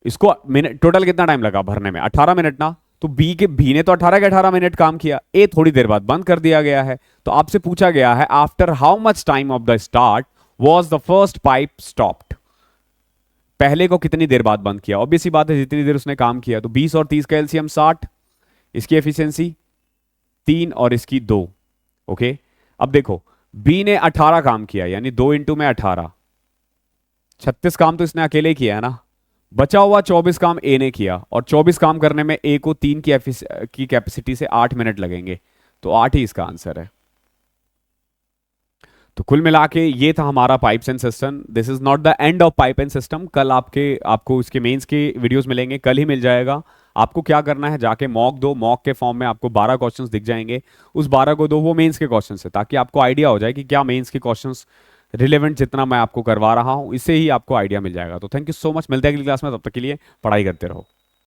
Speaker 1: इसको मिनट टोटल कितना टाइम लगा भरने में, 18 मिनट ना। तो बी ने तो 18 के 18 मिनट काम किया, ए थोड़ी देर बाद बंद कर दिया गया है। तो आपसे पूछा गया है after how much time of the start was the first pipe stopped, पहले को कितनी देर बाद बंद किया। ऑब्वियस सी बात है जितनी देर उसने काम किया। तो 20 और 30 का एलसीएम 60, इसकी एफिशिएंसी 3 और इसकी 2, ओके। अब देखो बी ने 18 काम किया, यानी 2 इंटू में 18, 36 काम तो इसने अकेले किया है ना। बचा हुआ 24 काम ए ने किया, और 24 काम करने में ए को 3 की कैपेसिटी से 8 मिनट लगेंगे, तो 8 ही इसका आंसर है। तो कुल मिला के ये था हमारा pipes and system. This is not the end of pipe and system. कल आपको इसके मेंस के वीडियोस मिलेंगे, कल ही मिल जाएगा। आपको क्या करना है, जाके मॉक दो, मॉक के फॉर्म में आपको 12 क्वेश्चंस दिख जाएंगे, उस 12 को दो, वो मेंस के क्वेश्चंस है, ताकि आपको आइडिया हो जाए कि क्या मेंस के क्वेश्चंस रिलेवेंट जितना मैं आपको करवा रहा हूँ, इससे ही आपको आइडिया मिल जाएगा। तो थैंक यू सो मच, मिलते हैं अगली क्लास में, तब तक के लिए पढ़ाई करते रहो।